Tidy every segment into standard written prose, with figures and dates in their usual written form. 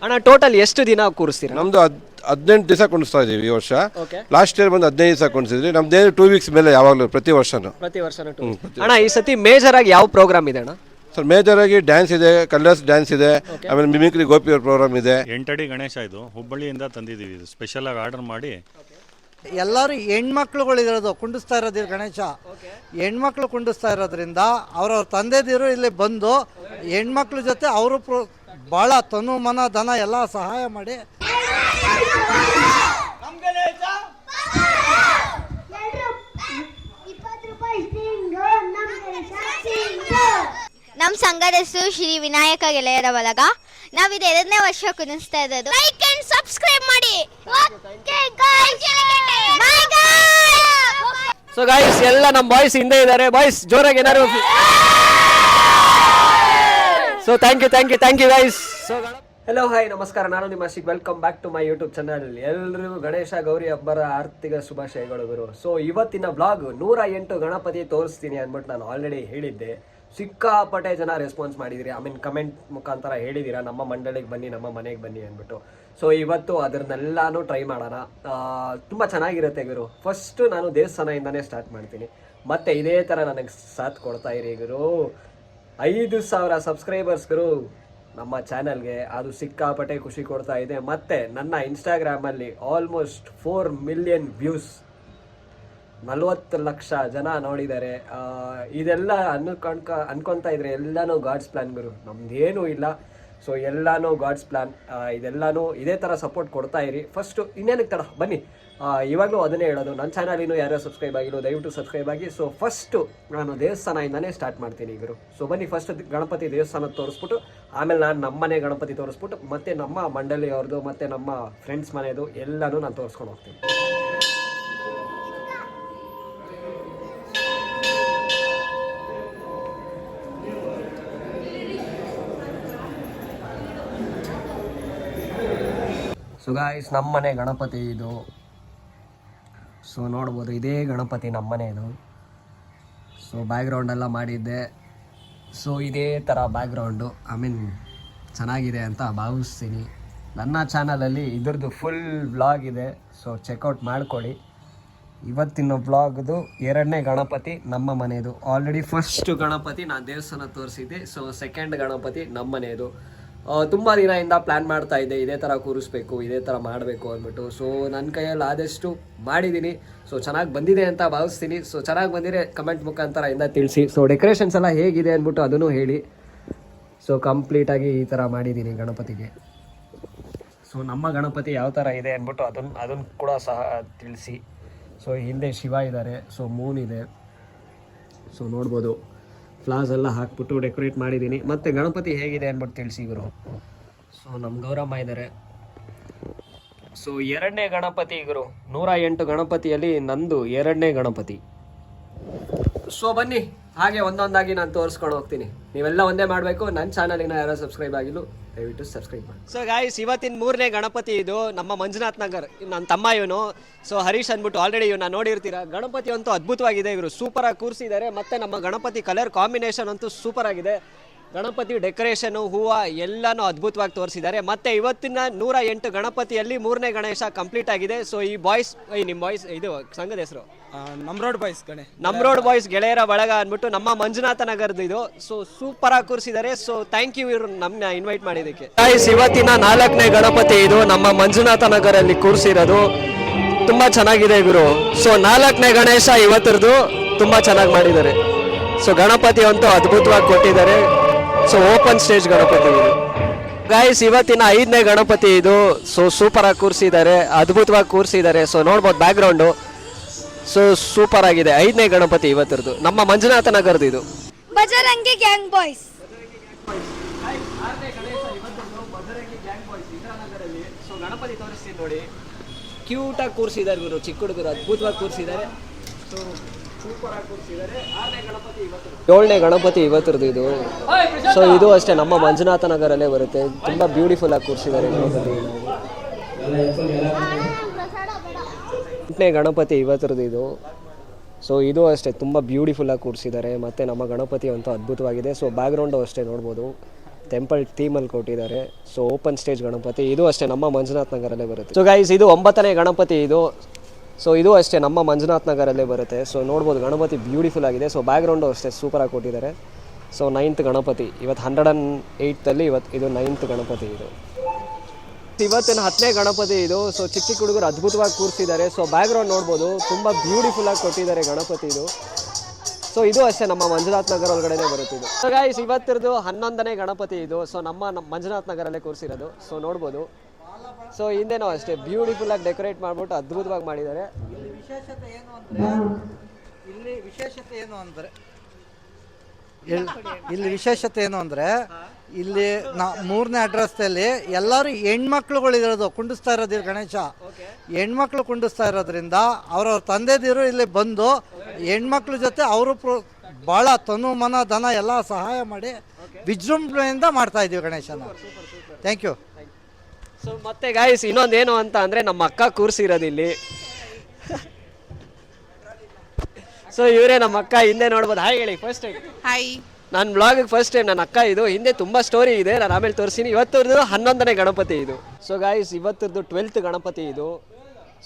ಅಣ್ಣ ಟೋಟಲ್ ಎಷ್ಟು ದಿನ ಕೂರಿಸ್ತೀರಾ? ನಮ್ದು 18 ದಿವಸ ಕುಣಿಸ್ತಾ ಇದೀವಿ ಈ ವರ್ಷ. ಓಕೆ. ಲಾಸ್ಟ್ ಇಯರ್ ಬಂದು 15 ದಿವಸ ಕುಣಿಸಿದ್ವಿ. ನಮ್ದೇನು 2 ವೀಕ್ಸ್ ಮೇಲೆ ಯಾವಾಗಲೂ ಪ್ರತಿ ವರ್ಷನೂ. ಪ್ರತಿ ವರ್ಷನೂ ಅಣ್ಣ ಈ ಸತಿ ಮೇಜರ್ ಆಗಿ ಯಾವ ಪ್ರೋಗ್ರಾಮ್ ಇದೆ ಅಣ್ಣ? ಸರ್ ಮೇಜರ್ ಆಗಿ ಡ್ಯಾನ್ಸ್ ಇದೆ, ಕಲರ್ಸ್ ಡ್ಯಾನ್ಸ್ ಇದೆ, ಆಮೇಲೆ ಮಿಮಿಕ್ರಿ ಗೋಪಿ ಅವ್ರ ಪ್ರೋಗ್ರಾಮ್ ಇದೆ. 8 ಅಡಿ ಗಣೇಶ ಇದು ಹುಬ್ಬಳ್ಳಿಯಿಂದ ತಂದಿದ್ದೀವಿ. ಇದು ಸ್ಪೆಷಲ್ ಆಗಿ ಆರ್ಡರ್ ಮಾಡಿ ಎಲ್ಲರೂ ಹೆಣ್ಮಕ್ಳುಗಳಿರೋದು ಕುಂಡಿಸ್ತಾ ಇರೋದು ಗಣೇಶ. ಹೆಣ್ಮಕ್ಳು ಕುಂಡಿಸ್ತಾ ಇರೋದ್ರಿಂದ ಅವ್ರವ್ರ ತಂದೆದಿರು ಇಲ್ಲಿ ಬಂದು ಹೆಣ್ಮಕ್ಳ ಜೊತೆ ಅವರು ಭಾಳ ತನು ಮನ ಧನ ಎಲ್ಲ ಸಹಾಯ ಮಾಡಿ ನಮ್ಮ ಸಂಘದ ಹೆಸರು ಶ್ರೀ ವಿನಾಯಕ ಗೆಳೆಯರ ಬಳಗ. ನಾವಿದು 2ನೇ ವರ್ಷ ಕುಣಿಸ್ತಾ ಇರೋದು. ಲೈಕ್ ಅಂಡ್ ಸಬ್ಸ್ಕ್ರೈಬ್ ಮಾಡಿ. ಸೊ ಗಾಯ್ಸ್ ಎಲ್ಲ ನಮ್ಮ ಬಾಯ್ಸ್ ಹಿಂದೆ ಇದ್ದಾರೆ. ಬಾಯ್ಸ್ ಜೋರಾಗಿ ಏನಾರು. So thank you guys. So hello hi ನಮಸ್ಕಾರ, ನಾನು ನಿಮ್ಮ ಶಿಕ್. Welcome back to my YouTube channel. ಎಲ್ಲರಿಗೂ ಗಣೇಶ ಗೌರಿ ಹಬ್ಬರ ಆರ್ಥಿಕ ಶುಭಾಶಯಗಳು ಗುರು. ಸೊ ಇವತ್ತಿನ ಬ್ಲಾಗ್ 108 ಗಣಪತಿ ತೋರಿಸ್ತೀನಿ ಅಂದ್ಬಿಟ್ಟು ನಾನು ಆಲ್ರೆಡಿ ಹೇಳಿದ್ದೆ. ಸಿಕ್ಕಾಪಟ್ಟೆ ಜನ ರೆಸ್ಪಾನ್ಸ್ ಮಾಡಿದಿರಿ, ಕಮೆಂಟ್ ಮುಖಾಂತರ ಹೇಳಿದ್ದೀರಾ ನಮ್ಮ ಮಂಡಳಿಗೆ ಬನ್ನಿ, ನಮ್ಮ ಮನೆಗೆ ಬನ್ನಿ ಅಂದ್ಬಿಟ್ಟು. ಸೊ ಇವತ್ತು ಅದನ್ನೆಲ್ಲಾನು ಟ್ರೈ ಮಾಡೋಣ. ತುಂಬ ಚೆನ್ನಾಗಿರುತ್ತೆ ಗುರು. ಫಸ್ಟು ನಾನು ದೇವಸ್ಥಾನದಿಂದನೇ ಸ್ಟಾರ್ಟ್ ಮಾಡ್ತೀನಿ, ಮತ್ತೆ ಇದೇ ಥರ ನನಗೆ ಸಾಥ್ ಕೊಡ್ತಾ ಇರಿ ಗುರು. 5,000 ಸಬ್ಸ್ಕ್ರೈಬರ್ಸ್ ಗುರು ನಮ್ಮ ಚಾನಲ್ಗೆ. ಅದು ಸಿಕ್ಕಾಪಟ್ಟೆ ಖುಷಿ ಕೊಡ್ತಾ ಇದೆ. ಮತ್ತು ನನ್ನ ಇನ್ಸ್ಟಾಗ್ರಾಮಲ್ಲಿ ಆಲ್ಮೋಸ್ಟ್ 4 ಮಿಲಿಯನ್ ವ್ಯೂಸ್, 40 ಲಕ್ಷ ಜನ ನೋಡಿದ್ದಾರೆ. ಇದೆಲ್ಲ ಅನ್ಕೊತಾ ಇದ್ರೆ ಎಲ್ಲನೂ ಗಾಡ್ಸ್ ಪ್ಲ್ಯಾನ್ ಗುರು, ನಮ್ದೇನೂ ಇಲ್ಲ. ಸೊ ಎಲ್ಲನೂ ಗಾಡ್ಸ್ ಪ್ಲ್ಯಾನ್. ಇದೆಲ್ಲನೂ ಇದೇ ಥರ ಸಪೋರ್ಟ್ ಕೊಡ್ತಾ ಇರಿ. ಫಸ್ಟು ಇನ್ನೇನಕ್ಕೆ ತಡ ಬನ್ನಿ, ಇವಾಗಲೂ ಅದನ್ನೇ ಹೇಳೋದು, ನನ್ನ ಚಾನಲ್ ಇನ್ನೂ ಯಾರ್ಯಾರು ಸಬ್ಸ್ಕ್ರೈಬ್ ಆಗಿಲ್ಲ ದಯವಿಟ್ಟು ಸಬ್ಸ್ಕ್ರೈಬ್ ಆಗಿ. ಸೊ ಫಸ್ಟು ನಾನು ದೇವಸ್ಥಾನದಿಂದನೇ ಸ್ಟಾರ್ಟ್ ಮಾಡ್ತೀನಿ ಗುರು. ಸೊ ಬನ್ನಿ, ಫಸ್ಟ್ ಗಣಪತಿ ದೇವಸ್ಥಾನ ತೋರಿಸ್ಬಿಟ್ಟು ಆಮೇಲೆ ನಾನು ನಮ್ಮನೆ ಗಣಪತಿ ತೋರಿಸ್ಬಿಟ್ಟು ಮತ್ತೆ ನಮ್ಮ ಮಂಡಳಿಯವ್ರದ್ದು ಮತ್ತು ನಮ್ಮ ಫ್ರೆಂಡ್ಸ್ ಮನೆಯದು ಎಲ್ಲನೂ ನಾನು ತೋರಿಸ್ಕೊಂಡು ಹೋಗ್ತೀನಿ. ಸೊ ಗಾಯ್ಸ್ ನಮ್ಮನೆ ಗಣಪತಿ ಇದು. ಸೊ ನೋಡ್ಬೋದು ಇದೇ ಗಣಪತಿ ನಮ್ಮನೆ ಇದು. ಸೊ ಬ್ಯಾಕ್ಗ್ರೌಂಡೆಲ್ಲ ಮಾಡಿದ್ದೆ. ಸೊ ಇದೇ ಥರ ಬ್ಯಾಕ್ಗ್ರೌಂಡು ಚೆನ್ನಾಗಿದೆ ಅಂತ ಭಾವಿಸ್ತೀನಿ. ನನ್ನ ಚಾನಲಲ್ಲಿ ಇದ್ರದ್ದು ಫುಲ್ ವ್ಲಾಗ್ ಇದೆ, ಸೊ ಚೆಕ್ಔಟ್ ಮಾಡ್ಕೊಳ್ಳಿ. ಇವತ್ತಿನ ವ್ಲಾಗ್ದು 2ನೇ ಗಣಪತಿ ನಮ್ಮ ಮನೆಯದು. ಆಲ್ರೆಡಿ ಫಸ್ಟ್ ಗಣಪತಿ ನಾನು ದೇವಸ್ಥಾನ ತೋರಿಸಿದ್ದೆ. ಸೊ ಸೆಕೆಂಡ್ ಗಣಪತಿ ನಮ್ಮ ಮನೆಯದು. ತುಂಬ ದಿನದಿಂದ ಪ್ಲ್ಯಾನ್ ಮಾಡ್ತಾ ಇದ್ದೆ, ಇದೇ ಥರ ಕೂರಿಸ್ಬೇಕು, ಇದೇ ಥರ ಮಾಡಬೇಕು ಅಂದ್ಬಿಟ್ಟು. ಸೊ ನನ್ನ ಕೈಯಲ್ಲಿ ಆದಷ್ಟು ಮಾಡಿದ್ದೀನಿ. ಸೊ ಚೆನ್ನಾಗಿ ಬಂದಿದೆ ಅಂತ ಭಾವಿಸ್ತೀನಿ. ಸೊ ಚೆನ್ನಾಗಿ ಬಂದಿದೆ ಕಮೆಂಟ್ ಮುಖಾಂತರ ಇಂದ ತಿಳಿಸಿ. ಸೊ ಡೆಕೋರೇಷನ್ಸ್ ಎಲ್ಲ ಹೇಗಿದೆ ಅಂದ್ಬಿಟ್ಟು ಅದನ್ನು ಹೇಳಿ. ಸೊ ಕಂಪ್ಲೀಟಾಗಿ ಈ ಥರ ಮಾಡಿದ್ದೀನಿ ಗಣಪತಿಗೆ. ಸೊ ನಮ್ಮ ಗಣಪತಿ ಯಾವ ಥರ ಇದೆ ಅಂದ್ಬಿಟ್ಟು ಅದನ್ನು ಕೂಡ ಸಹ ತಿಳಿಸಿ. ಸೊ ಹಿಂದೆ ಶಿವ ಇದ್ದಾರೆ, ಸೊ ಮೂನ್ ಇದೆ. ಸೊ ನೋಡ್ಬೋದು ಫ್ಲಾಸ್ ಎಲ್ಲ ಹಾಕ್ಬಿಟ್ಟು ಡೆಕೋರೇಟ್ ಮಾಡಿದ್ದೀನಿ. ಮತ್ತು ಗಣಪತಿ ಹೇಗಿದೆ ಅಂದ್ಬಿಟ್ಟು ತಿಳಿಸಿ ಗುರು. ಸೊ ನಮ್ಮ ಗೌರಮ್ಮ ಇದ್ದಾರೆ. ಸೊ 2ನೇ ಗಣಪತಿ ಗುರು. 108 ಗಣಪತಿಯಲ್ಲಿ ನಂದು 2ನೇ ಗಣಪತಿ. ಸೊ ಬನ್ನಿ ಹಾಗೆ ಒಂದೊಂದಾಗಿ ನಾನು ತೋರಿಸ್ಕೊಂಡು ಹೋಗ್ತೀನಿ. ನೀವೆಲ್ಲ ಒಂದೇ ಮಾಡಬೇಕು. ನನ್ನ ಚಾನಲಿನ ಯಾರೋ ಸಬ್ಸ್ಕ್ರೈಬ್ ಆಗಿಲ್ಲ ದಯವಿಟ್ಟು ಸಬ್ಸ್ಕ್ರೈಬ್ ಮಾಡಿ. ಸೊ ಗಾಯ್ಸ್ ಇವತ್ತಿನ 3ನೇ ಗಣಪತಿ ಇದು ನಮ್ಮ ಮಂಜುನಾಥ್ ನಗರ್. ನನ್ನ ತಮ್ಮ ಇವನು. ಸೊ ಹರೀಶ್ ಅಂದ್ಬಿಟ್ಟು ಆಲ್ರೆಡಿ ಇವನ್ನ ನೋಡಿರ್ತೀರಾ. ಗಣಪತಿ ಅಂತೂ ಅದ್ಭುತವಾಗಿದೆ ಇವರು, ಸೂಪರಾಗಿ ಕೂರಿಸಿದ್ದಾರೆ. ಮತ್ತು ನಮ್ಮ ಗಣಪತಿ ಕಲರ್ ಕಾಂಬಿನೇಷನ್ ಅಂತೂ ಸೂಪರ್ ಆಗಿದೆ. ಗಣಪತಿ ಡೆಕೋರೇಷನು ಹೂವು ಎಲ್ಲನೂ ಅದ್ಭುತವಾಗಿ ತೋರಿಸಿದ್ದಾರೆ. ಮತ್ತು ಇವತ್ತಿನ 108 ಗಣಪತಿಯಲ್ಲಿ 3ನೇ ಗಣೇಶ ಕಂಪ್ಲೀಟ್ ಆಗಿದೆ. ಸೊ ಈ ಬಾಯ್ಸ್ ನಿಮ್ಮ ಬಾಯ್ಸ್ ಇದು ಸಂಘದ ಹೆಸರು ನಮ್ರೋಡ್ ಬಾಯ್ಸ್ ಗೆಳೆಯರ ಬಳಗ ಅಂದ್ಬಿಟ್ಟು ನಮ್ಮ ಮಂಜುನಾಥ ನಗರದ್ದು ಇದು. ಸೊ ಸೂಪರಾಗಿ ಕೂರಿಸಿದ್ದಾರೆ. ಸೊ ಥ್ಯಾಂಕ್ ಯು ಇವರು ನಮ್ಮನ್ನ ಇನ್ವೈಟ್ ಮಾಡಿದ್ದಕ್ಕೆ. ಇವತ್ತಿನ 4ನೇ ಗಣಪತಿ ಇದು ನಮ್ಮ ಮಂಜುನಾಥ ನಗರಲ್ಲಿ ಕೂರಿಸಿರೋದು. ತುಂಬ ಚೆನ್ನಾಗಿದೆ ಇವರು. ಸೊ 4ನೇ ಗಣೇಶ ಇವತ್ತರದು ತುಂಬ ಚೆನ್ನಾಗಿ ಮಾಡಿದ್ದಾರೆ. ಸೊ ಗಣಪತಿ ಅಂತೂ ಅದ್ಭುತವಾಗಿ ಕೊಟ್ಟಿದ್ದಾರೆ. ಸೊ ಓಪನ್ ಸ್ಟೇಜ್ ಗಣಪತಿ ಇದು ಗಾಯ್ಸ್. ಇವತ್ತಿನ 5ನೇ ಗಣಪತಿ ಇದು. ಸೊ ಸೂಪರಾಗಿ ಕೂರಿಸಿದ್ದಾರೆ, ಅದ್ಭುತವಾಗಿ ಕೂರಿಸಿದ್ದಾರೆ. ಸೊ ನೋಡ್ಬೋದು ಬ್ಯಾಕ್ಗ್ರೌಂಡು. ಸೊ ಸೂಪರ್ ಆಗಿದೆ. 5ನೇ ಗಣಪತಿ ಇವತ್ತರದು ನಮ್ಮ ಮಂಜುನಾಥ ನಗರದ್ದು ಇದು. Bajrangi gang boys. So Ganapati ತೋರಿಸ್ತೀನಿ ನೋಡಿ, ಕ್ಯೂಟಾಗಿ ಕೂರಿಸಿದ್ದಾರೆ ಗುರು. ಚಿಕ್ಕ ಹುಡುಗರು ಅದ್ಭುತವಾಗಿ ಕೂರಿಸಿದ್ದಾರೆ. ಸೊ ಸೂಪರಾಗಿ ಕೂರಿಸಿದ್ದಾರೆ. 7ನೇ ಗಣಪತಿ ಇವತ್ತರದ್ದು ಇದು. ಸೊ ಇದು ಅಷ್ಟೇ ನಮ್ಮ ಮಂಜುನಾಥ ನಗರಲ್ಲೇ ಬರುತ್ತೆ. ತುಂಬ ಬ್ಯೂಟಿಫುಲ್ ಆಗಿ ಕೂರಿಸಿದ್ದಾರೆ ಗಣಪತಿ. 8ನೇ ಗಣಪತಿ ಇವತ್ತರದ್ದು ಇದು. ಸೊ ಇದು ಅಷ್ಟೇ ತುಂಬ ಬ್ಯೂಟಿಫುಲ್ಲಾಗಿ ಕೂರಿಸಿದ್ದಾರೆ. ಮತ್ತು ನಮ್ಮ ಗಣಪತಿ ಅಂತೂ ಅದ್ಭುತವಾಗಿದೆ. ಸೊ ಬ್ಯಾಕ್ಗ್ರೌಂಡು ಅಷ್ಟೇ ನೋಡ್ಬೋದು. ಟೆಂಪಲ್ ಥೀಮಲ್ಲಿ ಕೊಟ್ಟಿದ್ದಾರೆ. ಸೊ ಓಪನ್ ಸ್ಟೇಜ್ ಗಣಪತಿ, ಇದು ಅಷ್ಟೇ ನಮ್ಮ ಮಂಜುನಾಥ್ ನಗರಲ್ಲೇ ಬರುತ್ತೆ. ಸೊ ಗೈಸ್ ಇದು 9ನೇ ಗಣಪತಿ ಇದು. ಸೊ ಇದು ಅಷ್ಟೇ ನಮ್ಮ ಮಂಜುನಾಥ್ ನಗರಲ್ಲೇ ಬರುತ್ತೆ. ಸೊ ನೋಡ್ಬೋದು ಗಣಪತಿ ಬ್ಯೂಟಿಫುಲ್ ಆಗಿದೆ. ಸೊ ಬ್ಯಾಕ್ಗ್ರೌಂಡು ಅಷ್ಟೇ ಸೂಪರಾಗಿ ಕೊಟ್ಟಿದ್ದಾರೆ. ಸೊ 9th ಗಣಪತಿ ಇವತ್ತು 108ಲ್ಲಿ ಇದು 9th ಗಣಪತಿ ಇದು. ಇವತ್ತಿನ 10ನೇ ಗಣಪತಿ ಇದು. ಸೊ ಚಿಕ್ಕ ಚಿಕ್ಕ ಹುಡುಗರು ಅದ್ಭುತವಾಗಿ ಕೂರಿಸಿದ್ದಾರೆ. ಸೊ ಬ್ಯಾಕ್ಗ್ರೌಂಡ್ ನೋಡ್ಬೋದು ತುಂಬ ಬ್ಯೂಟಿಫುಲ್ಲಾಗಿ ಕೊಟ್ಟಿದ್ದಾರೆ ಗಣಪತಿ ಇದು. ಸೊ ಇದು ಅಷ್ಟೇ ನಮ್ಮ ಮಂಜುನಾಥ್ ನಗರ ಒಳಗಡೆ ಬರುತ್ತಿದ್ದು. ಸೊ ಗೈಸ್ ಇವತ್ತಿರದು 11ನೇ ಗಣಪತಿ ಇದು. ಸೊ ನಮ್ಮ ಮಂಜುನಾಥ್ ನಗರಲ್ಲೇ ಕೂರಿಸಿರೋದು. ಸೊ ನೋಡ್ಬೋದು. ಸೊ ಹಿಂದೆನೂ ಅಷ್ಟೇ ಬ್ಯೂಟಿಫುಲ್ಲಾಗಿ ಡೆಕೋರೇಟ್ ಮಾಡಿಬಿಟ್ಟು ಅದ್ಭುತವಾಗಿ ಮಾಡಿದ್ದಾರೆ. ಇಲ್ಲಿ ವಿಶೇಷತೆ ಏನು ಅಂದರೆ ಇಲ್ಲಿ 3ನೇ ಅಡ್ರೆಸ್ನಲ್ಲಿ ಎಲ್ಲರೂ ಹೆಣ್ಮಕ್ಳುಗಳಿರೋದು ಕುಂಡಿಸ್ತಾ ಇರೋದು ಗಣೇಶ. ಹೆಣ್ಮಕ್ಳು ಕುಂಡಿಸ್ತಾ ಇರೋದ್ರಿಂದ ಅವ್ರವ್ರ ತಂದೆದಿರು ಇಲ್ಲಿ ಬಂದು ಹೆಣ್ಮಕ್ಳ ಜೊತೆ ಅವರು ಭಾಳ ತನು ಮನ ಧನ ಎಲ್ಲ ಸಹಾಯ ಮಾಡಿ ವಿಜೃಂಭಣೆಯಿಂದ ಮಾಡ್ತಾ ಇದ್ದೀವಿ ಗಣೇಶನ. Thank you. ಸೊ ಮತ್ತೆ ಗಾಯ್ಸ್ ಇನ್ನೊಂದೇನು ಅಂತ ಅಂದರೆ ನಮ್ಮ ಅಕ್ಕ ಕೂರಿಸಿರೋದು ಇಲ್ಲಿ. ಸೊ ಇವರೇ ನಮ್ಮ ಅಕ್ಕ. ಹಿಂದೆ ನೋಡ್ಬೋದು. ಹಾಯ್ ಹೇಳಿ ಫಸ್ಟ್ ಟೈಮ್. ಹಾಯ್. ನನ್ನ ಬ್ಲಾಗಿಗೆ ಫಸ್ಟ್ ಟೈಮ್ ನನ್ನ ಅಕ್ಕ ಇದು. ಹಿಂದೆ ತುಂಬ ಸ್ಟೋರಿ ಇದೆ, ನಾನು ಆಮೇಲೆ ತೋರಿಸ್ತೀನಿ. ಇವತ್ತರದ್ದು 11ನೇ ಗಣಪತಿ ಇದು. ಸೊ ಗಾಯ್ಸ್ ಇವತ್ತರದ್ದು 12th ಗಣಪತಿ ಇದು.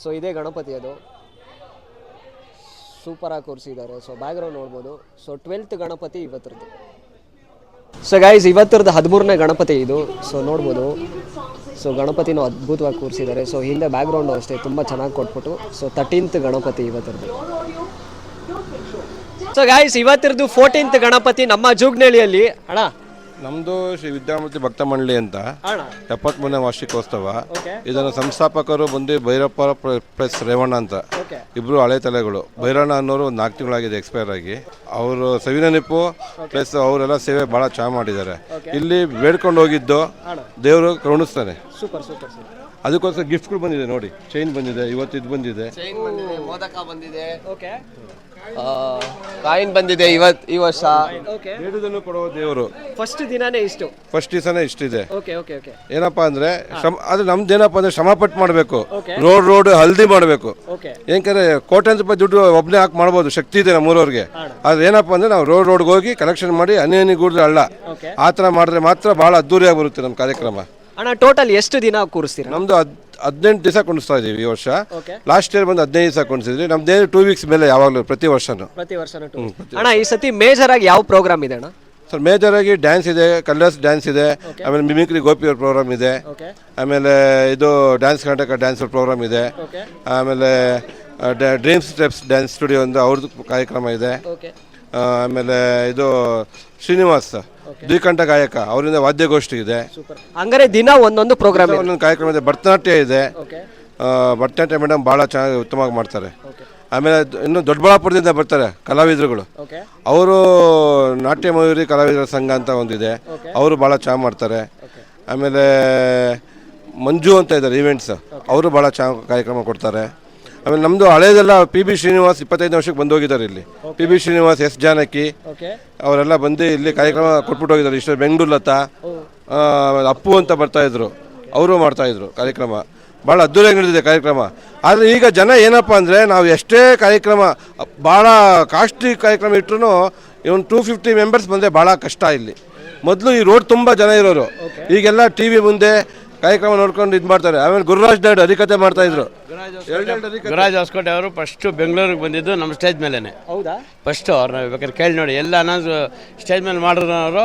ಸೊ ಇದೇ ಗಣಪತಿ ಅದು ಸೂಪರಾಗಿ ಕೂರಿಸಿದ್ದಾರೆ. ಸೊ ಬ್ಯಾಕ್ಗ್ರೌಂಡ್ ನೋಡ್ಬೋದು. ಸೊ 12th ಗಣಪತಿ ಇವತ್ತರದ್ದು. ಸೊ ಗಾಯ್ಸ್ ಇವತ್ತರದ್ದು 13ನೇ ಗಣಪತಿ ಇದು. ಸೊ ನೋಡ್ಬೋದು. ಸೊ ಗಣಪತಿನೂ ಅದ್ಭುತವಾಗಿ ಕೂರಿಸಿದ್ದಾರೆ. ಸೊ ಹಿಂದೆ ಬ್ಯಾಕ್ಗ್ರೌಂಡು ಅಷ್ಟೇ ತುಂಬ ಚೆನ್ನಾಗಿ ಕೊಟ್ಬಿಟ್ಟು. ಸೊ 13th ಗಣಪತಿ ಇವತ್ತರದ್ದು. ಸೊ ಗಾಯ್ಸ್ ಇವತ್ತಿರದು 14th ಗಣಪತಿ ನಮ್ಮ ಜೂಗ್ನಳ್ಳಿಯಲ್ಲಿ. ಅಣ್ಣ ನಮ್ಮದು ಶ್ರೀ ವಿದ್ಯಾಮೂರ್ತಿ ಭಕ್ತ ಮಂಡಳಿ ಅಂತ ಅಣ್ಣ 73ನೇ ವಾರ್ಷಿಕೋತ್ಸವ. ಇದನ್ನು ಸಂಸ್ಥಾಪಕರು ಬಂದು ಭೈರಪ್ಪ ಪ್ಲಸ್ ರೇವಣ್ಣ ಅಂತ ಇಬ್ಬರು ಹಳೆ ತಲೆಗಳು. ಭೈರಣ್ಣ ಅನ್ನೋರು ಒಂದು 4 ತಿಂಗಳಾಗಿದೆ ಎಕ್ಸ್ಪೈರ್ ಆಗಿ. ಅವರು ಸವಿನೆನಪು ಪ್ಲಸ್ ಅವರೆಲ್ಲ ಸೇವೆ ಭಾಳ ಚೆನ್ನಾಗಿ ಮಾಡಿದ್ದಾರೆ. ಇಲ್ಲಿ ಬೇಡ್ಕೊಂಡು ಹೋಗಿದ್ದು ದೇವರು ಕರುಣಿಸ್ತಾನೆ. Super super sir. ಅದಕ್ಕೋಸ್ಕರ ಗಿಫ್ಟ್ಗಳು ಬಂದಿದೆ ನೋಡಿ. ಚೈನ್ ಬಂದಿದೆ, ಇವತ್ತು ಇದು ಬಂದಿದೆ, ಮೋದಕ ಬಂದಿದೆ, ಓಕೆ ಕಾಯಿನ್ ಬಂದಿದೆ ಈ ವರ್ಷ. ಬೇಡುದನ್ನು ಕೊಡುವ ದೇವರು. ಫಸ್ಟ್ ದಿನಾನೇ ಇಷ್ಟು, ಫಸ್ಟ್ ದಿವಸನೇ ಇಷ್ಟಿದೆ. Okay okay okay. ಏನಪ್ಪಾ ಅಂದ್ರೆ ಅದು ನಮ್ದೇನಪ್ಪ ಅಂದ್ರೆ ಶ್ರಮ ಪಟ್ಟು ಮಾಡಬೇಕು. ರೋಡ್ ಹಲ್ದಿ ಮಾಡಬೇಕು. ಯಾಕಂದ್ರೆ ಕೋಟ್ಯಾಂತರ ರೂಪಾಯಿ ದುಡ್ಡು ಒಬ್ಬನೇ ಹಾಕಿ ಮಾಡ್ಬೋದು, ಶಕ್ತಿ ಇದೆ ನಮ್ಮೂರವ್ರಿಗೆ. ಆದ್ರೆ ಏನಪ್ಪಾ ಅಂದ್ರೆ ನಾವು ರೋಡ್ಗೆ ಹೋಗಿ ಕಲೆಕ್ಷನ್ ಮಾಡಿ ಹನಿ ಗೂಡಿದ್ರೆ ಅಲ್ಲ ಆ ಥರ ಮಾಡಿದ್ರೆ ಮಾತ್ರ ಭಾಳ ಅದ್ದೂರಿಯಾಗಿ ಬರುತ್ತೆ ನಮ್ಮ ಕಾರ್ಯಕ್ರಮ. ಅಣ್ಣ ಟೋಟಲ್ ಎಷ್ಟು ದಿನ ಕೂರಿಸ್ತೀರಾ? ನಮ್ದು 18 ದಿವಸ ಕುಣಿಸ್ತಾ ಇದೀವಿ ಈ ವರ್ಷ. ಲಾಸ್ಟ್ ಇಯರ್ ಬಂದು 15 ದಿವಸ ಕುಣಿಸಿದ್ವಿ. ನಮ್ದೇನು 2 ವೀಕ್ಸ್ ಮೇಲೆ ಯಾವಾಗಲೂ ಪ್ರತಿ ವರ್ಷನೂ. ಅಣ್ಣ ಈ ಸತಿ ಮೇಜರ್ ಆಗಿ ಯಾವ ಪ್ರೋಗ್ರಾಮ್ ಇದೆ ಅಣ್ಣ? ಸರ್ ಮೇಜರ್ ಆಗಿ ಡ್ಯಾನ್ಸ್ ಇದೆ, ಕಲರ್ಸ್ ಡ್ಯಾನ್ಸ್ ಇದೆ, ಆಮೇಲೆ ಮಿಮಿಕ್ರಿ ಗೋಪಿಯವ್ರ ಪ್ರೋಗ್ರಾಮ್ ಇದೆ, ಆಮೇಲೆ ಇದು ಡ್ಯಾನ್ಸ್ ಕರ್ನಾಟಕ ಡ್ಯಾನ್ಸ್ ಪ್ರೋಗ್ರಾಮ್ ಇದೆ, ಆಮೇಲೆ ಡ್ರೀಮ್ಸ್ ಸ್ಟೆಪ್ಸ್ ಡ್ಯಾನ್ಸ್ ಸ್ಟುಡಿಯೋ ಒಂದು ಅವ್ರದ್ದು ಕಾರ್ಯಕ್ರಮ ಇದೆ, ಆಮೇಲೆ ಇದು ಶ್ರೀನಿವಾಸ್ ದ್ವಿಕಂಠ ಗಾಯಕ ಅವರಿಂದ ವಾದ್ಯಗೋಷ್ಠಿ ಇದೆ. ಹಂಗಾರೆ ದಿನ ಒಂದೊಂದು ಪ್ರೋಗ್ರಾಮ್, ಒಂದೊಂದು ಕಾರ್ಯಕ್ರಮ ಇದೆ. ಭರತನಾಟ್ಯ ಇದೆ. ಭರತನಾಟ್ಯ ಮೇಡಮ್ ಭಾಳ ಚೆನ್ನಾಗಿ ಉತ್ತಮವಾಗಿ ಮಾಡ್ತಾರೆ. ಆಮೇಲೆ ಇನ್ನು ದೊಡ್ಡಬಳ್ಳಾಪುರದಿಂದ ಬರ್ತಾರೆ ಕಲಾವಿದರುಗಳು. ಅವರು ನಾಟ್ಯ ಮಯೂರಿ ಕಲಾವಿದರ ಸಂಘ ಅಂತ ಒಂದಿದೆ, ಅವರು ಭಾಳ ಚೆನ್ನಾಗಿ ಮಾಡ್ತಾರೆ. ಆಮೇಲೆ ಮಂಜು ಅಂತ ಇದ್ದಾರೆ ಈವೆಂಟ್ಸ್, ಅವರು ಭಾಳ ಚೆನ್ನಾಗಿ ಕಾರ್ಯಕ್ರಮ ಕೊಡ್ತಾರೆ. ಆಮೇಲೆ ನಮ್ಮದು ಹಳೇದೆಲ್ಲ PB ಶ್ರೀನಿವಾಸ್ 25 ವರ್ಷಕ್ಕೆ ಬಂದು ಹೋಗಿದ್ದಾರೆ ಇಲ್ಲಿ. PB ಶ್ರೀನಿವಾಸ್, S ಜಾನಕಿ ಅವರೆಲ್ಲ ಬಂದು ಇಲ್ಲಿ ಕಾರ್ಯಕ್ರಮ ಕೊಟ್ಬಿಟ್ಟು ಹೋಗಿದ್ದಾರೆ. ಇಷ್ಟು ಬೆಂಗಳೂರು ಲತಾ, ಅಪ್ಪು ಅಂತ ಬರ್ತಾಯಿದ್ರು, ಅವರು ಮಾಡ್ತಾಯಿದ್ರು ಕಾರ್ಯಕ್ರಮ. ಭಾಳ ಅದ್ದೂರಿಯಾಗಿ ನಡೆದಿದೆ ಕಾರ್ಯಕ್ರಮ. ಆದರೆ ಈಗ ಜನ ಏನಪ್ಪ ಅಂದರೆ ನಾವು ಎಷ್ಟೇ ಕಾರ್ಯಕ್ರಮ ಭಾಳ ಕಾಸ್ಟ್ಲಿ ಕಾರ್ಯಕ್ರಮ ಇಟ್ಟರು ಇವನು 250 ಮೆಂಬರ್ಸ್ ಬಂದರೆ ಭಾಳ ಕಷ್ಟ ಇಲ್ಲಿ. ಮೊದಲು ಈ ರೋಡ್ ತುಂಬ ಜನ ಇರೋರು, ಈಗೆಲ್ಲ TV ಮುಂದೆ ಕಾರ್ಯಕ್ರಮ ನೋಡ್ಕೊಂಡು ಇದು ಮಾಡ್ತಾರೆ. ಆಮೇಲೆ ಗುರುರಾಜ್ ನಾಯ್ಡು ಹರಿಕತೆ ಮಾಡ್ತಾಯಿದ್ರು. ಗುರುರಾಜ್ ಹೊಸಕೋಟೆ ಅವರು ಫಸ್ಟು ಬೆಂಗಳೂರಿಗೆ ಬಂದಿದ್ದು ನಮ್ಮ ಸ್ಟೇಜ್ ಮೇಲೇ. ಹೌದಾ? ಫಸ್ಟು ಅವ್ರನ್ನ ಬೇಕಾದ್ರೆ ಕೇಳಿ ನೋಡಿ, ಎಲ್ಲ ಅನೌನ್ಸ್ ಸ್ಟೇಜ್ ಮೇಲೆ ಮಾಡಿರೋರು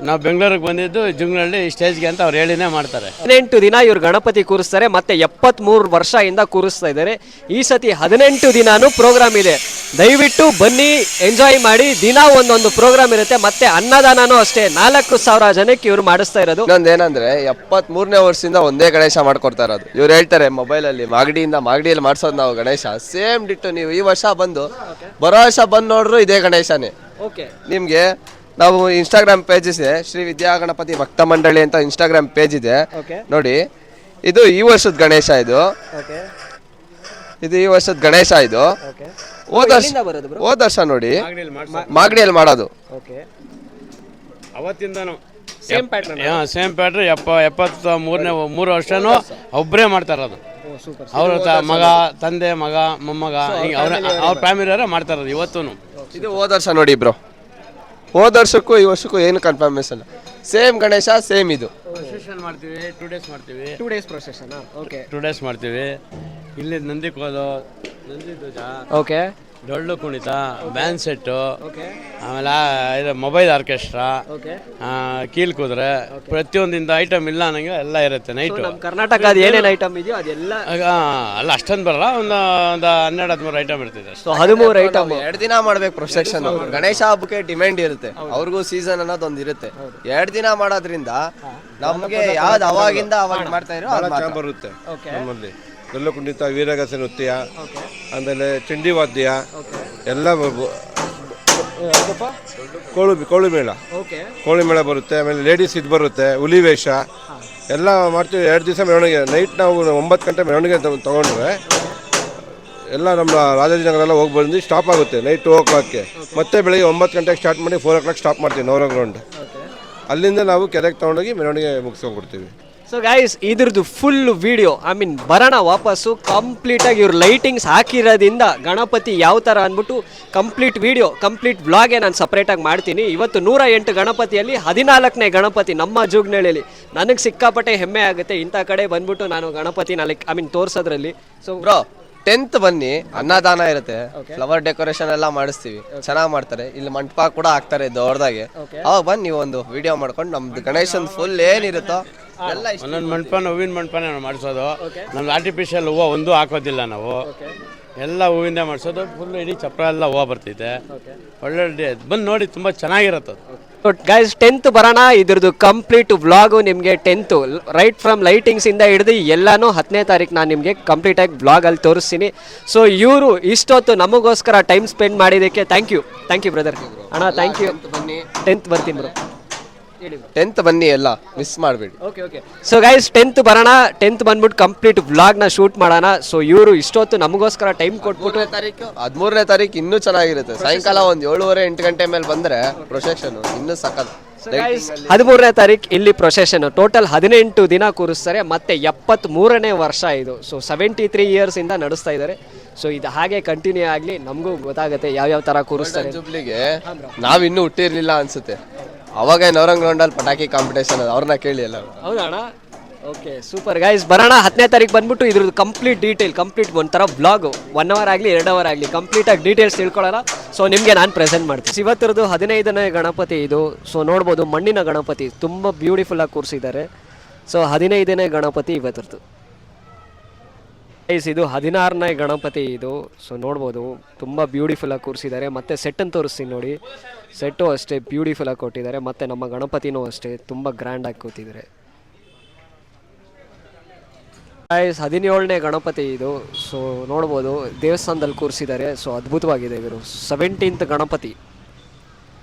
ನಾವು ಬೆಂಗಳೂರಿಗೆ ಬಂದಿದ್ದು ಜುಂಗ್ನಳ್ಳಿ ಸ್ಟೇಜ್ಗೆ ಅಂತ ಅವ್ರು ಹೇಳಿನೇ ಮಾಡ್ತಾರೆ. 18 ದಿನ ಇವ್ರು ಗಣಪತಿ ಕೂರಿಸ್ತಾರೆ, ಮತ್ತೆ 73 ವರ್ಷದಿಂದ ಕೂರಿಸ್ತಾ ಇದ್ದಾರೆ. ಈ ಸತಿ 18 ದಿನಾನು ಪ್ರೋಗ್ರಾಮ್ ಇದೆ. ದಯವಿಟ್ಟು ಬನ್ನಿ, ಎಂಜಾಯ್ ಮಾಡಿ. ದಿನ ಒಂದೊಂದು ಪ್ರೋಗ್ರಾಮ್ ಇರುತ್ತೆ. ಮತ್ತೆ ಅನ್ನದಾನನೂ ಅಷ್ಟೇ 4,000 ಜನಕ್ಕೆ ಇವ್ರು ಮಾಡಿಸ್ತಾ ಇರೋದು. ಇನ್ನೊಂದೇನಂದ್ರೆ 73ನೇ ವರ್ಷದಿಂದ ಒಂದೇ ಗಣೇಶ ಮಾಡ್ಕೊಡ್ತಾ ಇರೋದು. ಇವ್ರು ಹೇಳ್ತಾರೆ ಮೊಬೈಲಲ್ಲಿ ಮಾಗಡಿಯಲ್ಲಿ ಮಾಡ್ಸೋದು ನಾವು ಗಣೇಶ ಸೇಮ್ ಡಿಟ್ಟು. ನೀವು ಈ ವರ್ಷ ಬಂದು ಬರೋ ವರ್ಷ ಬಂದು ನೋಡ್ರು ಇದೇ ಗಣೇಶನೇ. ನಿಮ್ಗೆ ನಾವು ಇನ್ಸ್ಟಾಗ್ರಾಮ್ ಪೇಜ್ ಇದೆ, ಶ್ರೀ ವಿದ್ಯಾ ಗಣಪತಿ ಭಕ್ತ ಮಂಡಳಿ ಅಂತ ಇನ್ಸ್ಟಾಗ್ರಾಮ್ ಪೇಜ್ ಇದೆ ನೋಡಿ. ಇದು ಈ ವರ್ಷದ ಗಣೇಶ, ಇದು ಈ ವರ್ಷದ ಗಣೇಶ. ಇದು ಹೋದ ವರ್ಷ ನೋಡಿ ಮಾಗಡಿಯಲ್ಲಿ ಮಾಡೋದು. ಅವತ್ತಿಂದನೂ ಸೇಮ್ ಪ್ಯಾಟ್ರನ್ 73 ವರ್ಷನೂ ಒಬ್ಬರೇ ಮಾಡ್ತಾ ಇರೋದು. ಅವ್ರ ಮಗ, ತಂದೆ, ಮಗ, ಮೊಮ್ಮಗ, ಅವ್ರ ಫ್ಯಾಮಿಲಿಯವರೇ ಮಾಡ್ತಾ ಇರೋದು ಇವತ್ತೂ. ಇದು ಹೋದ ವರ್ಷ ನೋಡಿ ಬ್ರೋ. ಹೋದ ವರ್ಷಕ್ಕೂ ಈ ವರ್ಷಕ್ಕೂ ಏನು ಕನ್ಫರ್ಮೇಷನ್ ಸೇಮ್ ಗಣೇಶ ಸೇಮ್ ಇದು. ಪ್ರೊಸೆಷನ್ ಮಾಡ್ತೀವಿ 2 days ಮಾಡ್ತೀವಿ. 2 days ಪ್ರೊಸೆಷನ್. ಓಕೆ 2 days ಮಾಡ್ತೀವಿ. ಇಲ್ಲಿ ನಂದಿ ಕೋಲು, ನಂದಿ ಧ್ವಜ, okay Dollu Kunitha, ban set, okay ಆಮೇಲೆ ಇದು ಮೊಬೈಲ್ ಆರ್ಕೆಸ್ಟ್ರಾ, ಓಕೆ. ಕೀಲ್ ಕುದುರೆ, ಪ್ರತಿಯೊಂದಿಂದ ಐಟಮ್ ಇಲ್ಲ ಅನ್ನಂಗೆ ಎಲ್ಲ ಇರುತ್ತೆ ನೈಟು. ನಮ್ಮ ಕರ್ನಾಟಕದ ಏನೇನು ಐಟಮ್ ಇದೆಯೋ ಅದೆಲ್ಲ ಅಲ್ಲ ಅಷ್ಟೊಂದು ಬರಲ್ಲ, ಒಂದು 12-13 ಐಟಮ್ ಇರ್ತಿದೆ. So 13 item. 2 ದಿನ ಮಾಡ್ಬೇಕು ಪ್ರೊಸೆಕ್ಷನ್. ಗಣೇಶ ಹಬ್ಬಕ್ಕೆ ಡಿಮ್ಯಾಂಡ್ ಇರುತ್ತೆ, ಅವ್ರಿಗೂ ಸೀಸನ್ ಅನ್ನೋದೊಂದು ಇರುತ್ತೆ. 2 ದಿನ ಮಾಡೋದ್ರಿಂದ ನಮಗೆ ಯಾವ್ದು ಅವಾಗಿಂದ ಅವಾಗ ಮಾಡ್ತಾ ಇರೋ ಭಾಳ ಚೆನ್ನಾಗಿ ಬರುತ್ತೆ ನಮ್ಮಲ್ಲಿ. ಡೊಳ್ಳು ಕುಣಿತ, ವೀರಗಾಸೆ ನೃತ್ಯ, ಆಮೇಲೆ ಚಂಡಿ ವಾದ್ಯ ಎಲ್ಲ ಕೋಳಿ ಮೇಳ, ಕೋಳಿ ಮೇಳ ಬರುತ್ತೆ. ಆಮೇಲೆ ಲೇಡೀಸ್ ಇದು ಬರುತ್ತೆ, ಹುಲಿ ವೇಷ ಎಲ್ಲ ಮಾಡ್ತೀವಿ. 2 ದಿವಸ ಮೆರವಣಿಗೆ. ನೈಟ್ ನಾವು 9 ಗಂಟೆ ಮೆರವಣಿಗೆ ತೊಗೊಂಡ್ರೆ ಎಲ್ಲ ನಮ್ಮ ರಾಜಾಜಿನಗರ ಎಲ್ಲ ಹೋಗಿ ಬಂದು ಸ್ಟಾಪ್ ಆಗುತ್ತೆ ನೈಟ್ 2 o'clock. ಮತ್ತೆ ಬೆಳಗ್ಗೆ 9 ಗಂಟೆಗೆ ಸ್ಟಾರ್ಟ್ ಮಾಡಿ 4 o'clock ಸ್ಟಾಪ್ ಮಾಡ್ತೀವಿ ನವರ ಗ್ರೌಂಡ್. ಅಲ್ಲಿಂದ ನಾವು ಕೆರೆಗೆ ತೊಗೊಂಡೋಗಿ ಮೆರವಣಿಗೆ ಮುಗಿಸ್ಕೊಂಡ್ಬಿಡ್ತೀವಿ. ಸೊ ಗೈಸ್, ಇದ್ರದ್ದು ಫುಲ್ ವಿಡಿಯೋ ಬರೋಣ ವಾಪಸ್ಸು. ಕಂಪ್ಲೀಟಾಗಿ ಇವ್ರು ಲೈಟಿಂಗ್ಸ್ ಹಾಕಿರೋದ್ರಿಂದ ಗಣಪತಿ ಯಾವ ಥರ ಅಂದ್ಬಿಟ್ಟು ಕಂಪ್ಲೀಟ್ ವಿಡಿಯೋ, ಕಂಪ್ಲೀಟ್ ವ್ಲಾಗೆ ನಾನು ಸಪ್ರೇಟಾಗಿ ಮಾಡ್ತೀನಿ. ಇವತ್ತು 108 ಗಣಪತಿಯಲ್ಲಿ 14ನೇ ಗಣಪತಿ ನಮ್ಮ ಜೂಗ್ನಳ್ಳಿಯಲ್ಲಿ. ನನಗೆ ಸಿಕ್ಕಾಪಟ್ಟೆ ಹೆಮ್ಮೆ ಆಗುತ್ತೆ ಇಂಥ ಕಡೆ ಬಂದ್ಬಿಟ್ಟು ನಾನು ಗಣಪತಿನ ತೋರಿಸೋದ್ರಲ್ಲಿ. ಸೊ ಬ್ರೋ 10th ಬನ್ನಿ, ಅನ್ನದಾನ ಇರುತ್ತೆ, ಫ್ಲವರ್ ಡೆಕೋರೇಷನ್ ಎಲ್ಲ ಮಾಡಿಸ್ತೀವಿ, ಚೆನ್ನಾಗಿ ಮಾಡ್ತಾರೆ. ಇಲ್ಲಿ ಮಂಟಪ ಕೂಡ ಹಾಕ್ತಾರೆ ದೊಡ್ಡದಾಗೆ. ಅವಾಗ ಬಂದು ನೀವು ಒಂದು ವಿಡಿಯೋ ಮಾಡ್ಕೊಂಡು ನಮ್ದು ಗಣೇಶನ್ ಫುಲ್ ಏನಿರುತ್ತೋ ಎಲ್ಲ ಒಂದೊಂದು ಮಂಟಪನ ಹೂವಿನ ಮಂಟಪನೇ ನಾವು ಮಾಡಿಸೋದು. ನಮ್ದು ಆರ್ಟಿಫಿಷಿಯಲ್ ಹೂವು ಒಂದು ಹಾಕೋದಿಲ್ಲ ನಾವು, ಎಲ್ಲ ಹೂವಿಂದ ಮಾಡಿಸೋದು. ಫುಲ್ ಇಡೀ ಚಪ್ರ ಎಲ್ಲ ಹೂವು ಬರ್ತಿದೆ. ಒಳ್ಳೆ ಬಂದು ನೋಡಿ, ತುಂಬ ಚೆನ್ನಾಗಿರುತ್ತೆ. ಗೈಸ್ 10th ಬರೋಣ. ಇದ್ರದ್ದು ಕಂಪ್ಲೀಟ್ ವ್ಲಾಗು ನಿಮಗೆ 10th ರೈಟ್ ಫ್ರಮ್ ಲೈಟಿಂಗ್ಸಿಂದ ಹಿಡಿದು ಎಲ್ಲನೂ 10ನೇ ತಾರೀಕು ನಾನು ನಿಮಗೆ ಕಂಪ್ಲೀಟಾಗಿ ವ್ಲಾಗಲ್ಲಿ ತೋರಿಸ್ತೀನಿ. ಸೊ ಇವರು ಇಷ್ಟೊತ್ತು ನಮಗೋಸ್ಕರ ಟೈಮ್ ಸ್ಪೆಂಡ್ ಮಾಡಿದ್ದಕ್ಕೆ ಥ್ಯಾಂಕ್ ಯು ಬ್ರದರ್. ಅಣ್ಣ ಥ್ಯಾಂಕ್ ಯು. 10th ಬರ್ತೀನಿ ಬ್ರೋ. 10th ಬನ್ನಿ, ಎಲ್ಲ ಮಿಸ್ ಮಾಡಬೇಡಿ. ಓಕೆ. ಸೊ ಗೈಸ್ 10th ಬರೋಣ. 10th ಬಂದ್ಬಿಟ್ಟು ಕಂಪ್ಲೀಟ್ ವ್ಲಾಗ್ನ ಶೂಟ್ ಮಾಡೋಣ. ಸೊ ಇವರು ಇಷ್ಟೊತ್ತು ನಮಗೋಸ್ಕರ ಟೈಮ್ ಕೊಟ್ಬಿಟ್ಟು 13ನೇ ತಾರೀಕು ಇನ್ನೂ ಚೆನ್ನಾಗಿರುತ್ತೆ. ಸಾಯಂಕಾಲ ಒಂದು 7:30-8 ಗಂಟೆ ಮೇಲೆ ಬಂದರೆ ಪ್ರೊಸೆಕ್ಷನ್ ಇನ್ನೂ ಸಖತ್. 13ನೇ ತಾರೀಕು ಇಲ್ಲಿ ಪ್ರೊಸೆಷನ್ ಟೋಟಲ್ 18 ದಿನ ಕೂರಿಸ್ತಾರೆ. ಮತ್ತೆ 73ನೇ ವರ್ಷ ಇದು. ಸೊ 73 years ಇಂದ ನಡೆಸ್ತಾ ಇದ್ದಾರೆ. ಸೊ ಇದು ಹಾಗೆ ಕಂಟಿನ್ಯೂ ಆಗಲಿ, ನಮಗೂ ಗೊತ್ತಾಗುತ್ತೆ ಯಾವ್ಯಾವ ಥರ ಕೂರಿಸ್ತಾರೆ. ಜುಬ್ಲಿಗೆ ನಾವಿನ್ನೂ ಹುಟ್ಟಿರ್ಲಿಲ್ಲ ಅನ್ಸುತ್ತೆ. ಅವಾಗ ನವರಂಗ್ ಗ್ರೌಂಡಲ್ಲಿ ಪಟಾಕಿ ಕಾಂಪಿಟೇಷನ್ ಅವ್ರನ್ನ ಕೇಳಿ ಎಲ್ಲ. ಹೌದಣ್ಣ? Okay, super guys. ಬರೋಣ 10ನೇ ತಾರೀಕು ಬಂದ್ಬಿಟ್ಟು ಇದ್ರದ್ದು ಕಂಪ್ಲೀಟ್ ಡೀಟೇಲ್, ಕಂಪ್ಲೀಟ್ ಒಂಥರ ವ್ಲಾಗು 1 hour ಆಗಲಿ 2 hour ಆಗಲಿ ಕಂಪ್ಲೀಟಾಗಿ ಡೀಟೇಲ್ಸ್ ತಿಳ್ಕೊಳ್ಳೋಣ. ಸೊ ನಿಮಗೆ ನಾನು ಪ್ರೆಸೆಂಟ್ ಮಾಡ್ತೀನಿ. ಇವತ್ತರದ್ದು 15ನೇ ಗಣಪತಿ ಇದು. ಸೊ ನೋಡ್ಬೋದು ಮಣ್ಣಿನ ಗಣಪತಿ ತುಂಬ ಬ್ಯೂಟಿಫುಲ್ಲಾಗಿ ಕೂರಿಸಿದ್ದಾರೆ. ಸೊ 15ನೇ ಗಣಪತಿ ಇವತ್ತರದ್ದು. ಗೈಸ್ ಇದು 16ನೇ ಗಣಪತಿ ಇದು. ಸೊ ನೋಡ್ಬೋದು ತುಂಬ ಬ್ಯೂಟಿಫುಲ್ಲಾಗಿ ಕೂರಿಸಿದ್ದಾರೆ. ಮತ್ತು ಸೆಟ್ಟನ್ನು ತೋರಿಸ್ತೀನಿ ನೋಡಿ. ಸೆಟ್ಟು ಅಷ್ಟೇ ಬ್ಯೂಟಿಫುಲ್ಲಾಗಿ ಕೊಟ್ಟಿದ್ದಾರೆ. ಮತ್ತು ನಮ್ಮ ಗಣಪತಿನೂ ಅಷ್ಟೇ ತುಂಬ ಗ್ರ್ಯಾಂಡಾಗಿ ಕೂತಿದ್ದಾರೆ. ಗೈಸ್ 17ನೇ ಗಣಪತಿ ಇದು. ಸೊ ನೋಡ್ಬೋದು ದೇವಸ್ಥಾನದಲ್ಲಿ ಕೂರಿಸಿದ್ದಾರೆ. ಸೊ ಅದ್ಭುತವಾಗಿದೆ ಇವರು. 17th ಗಣಪತಿ.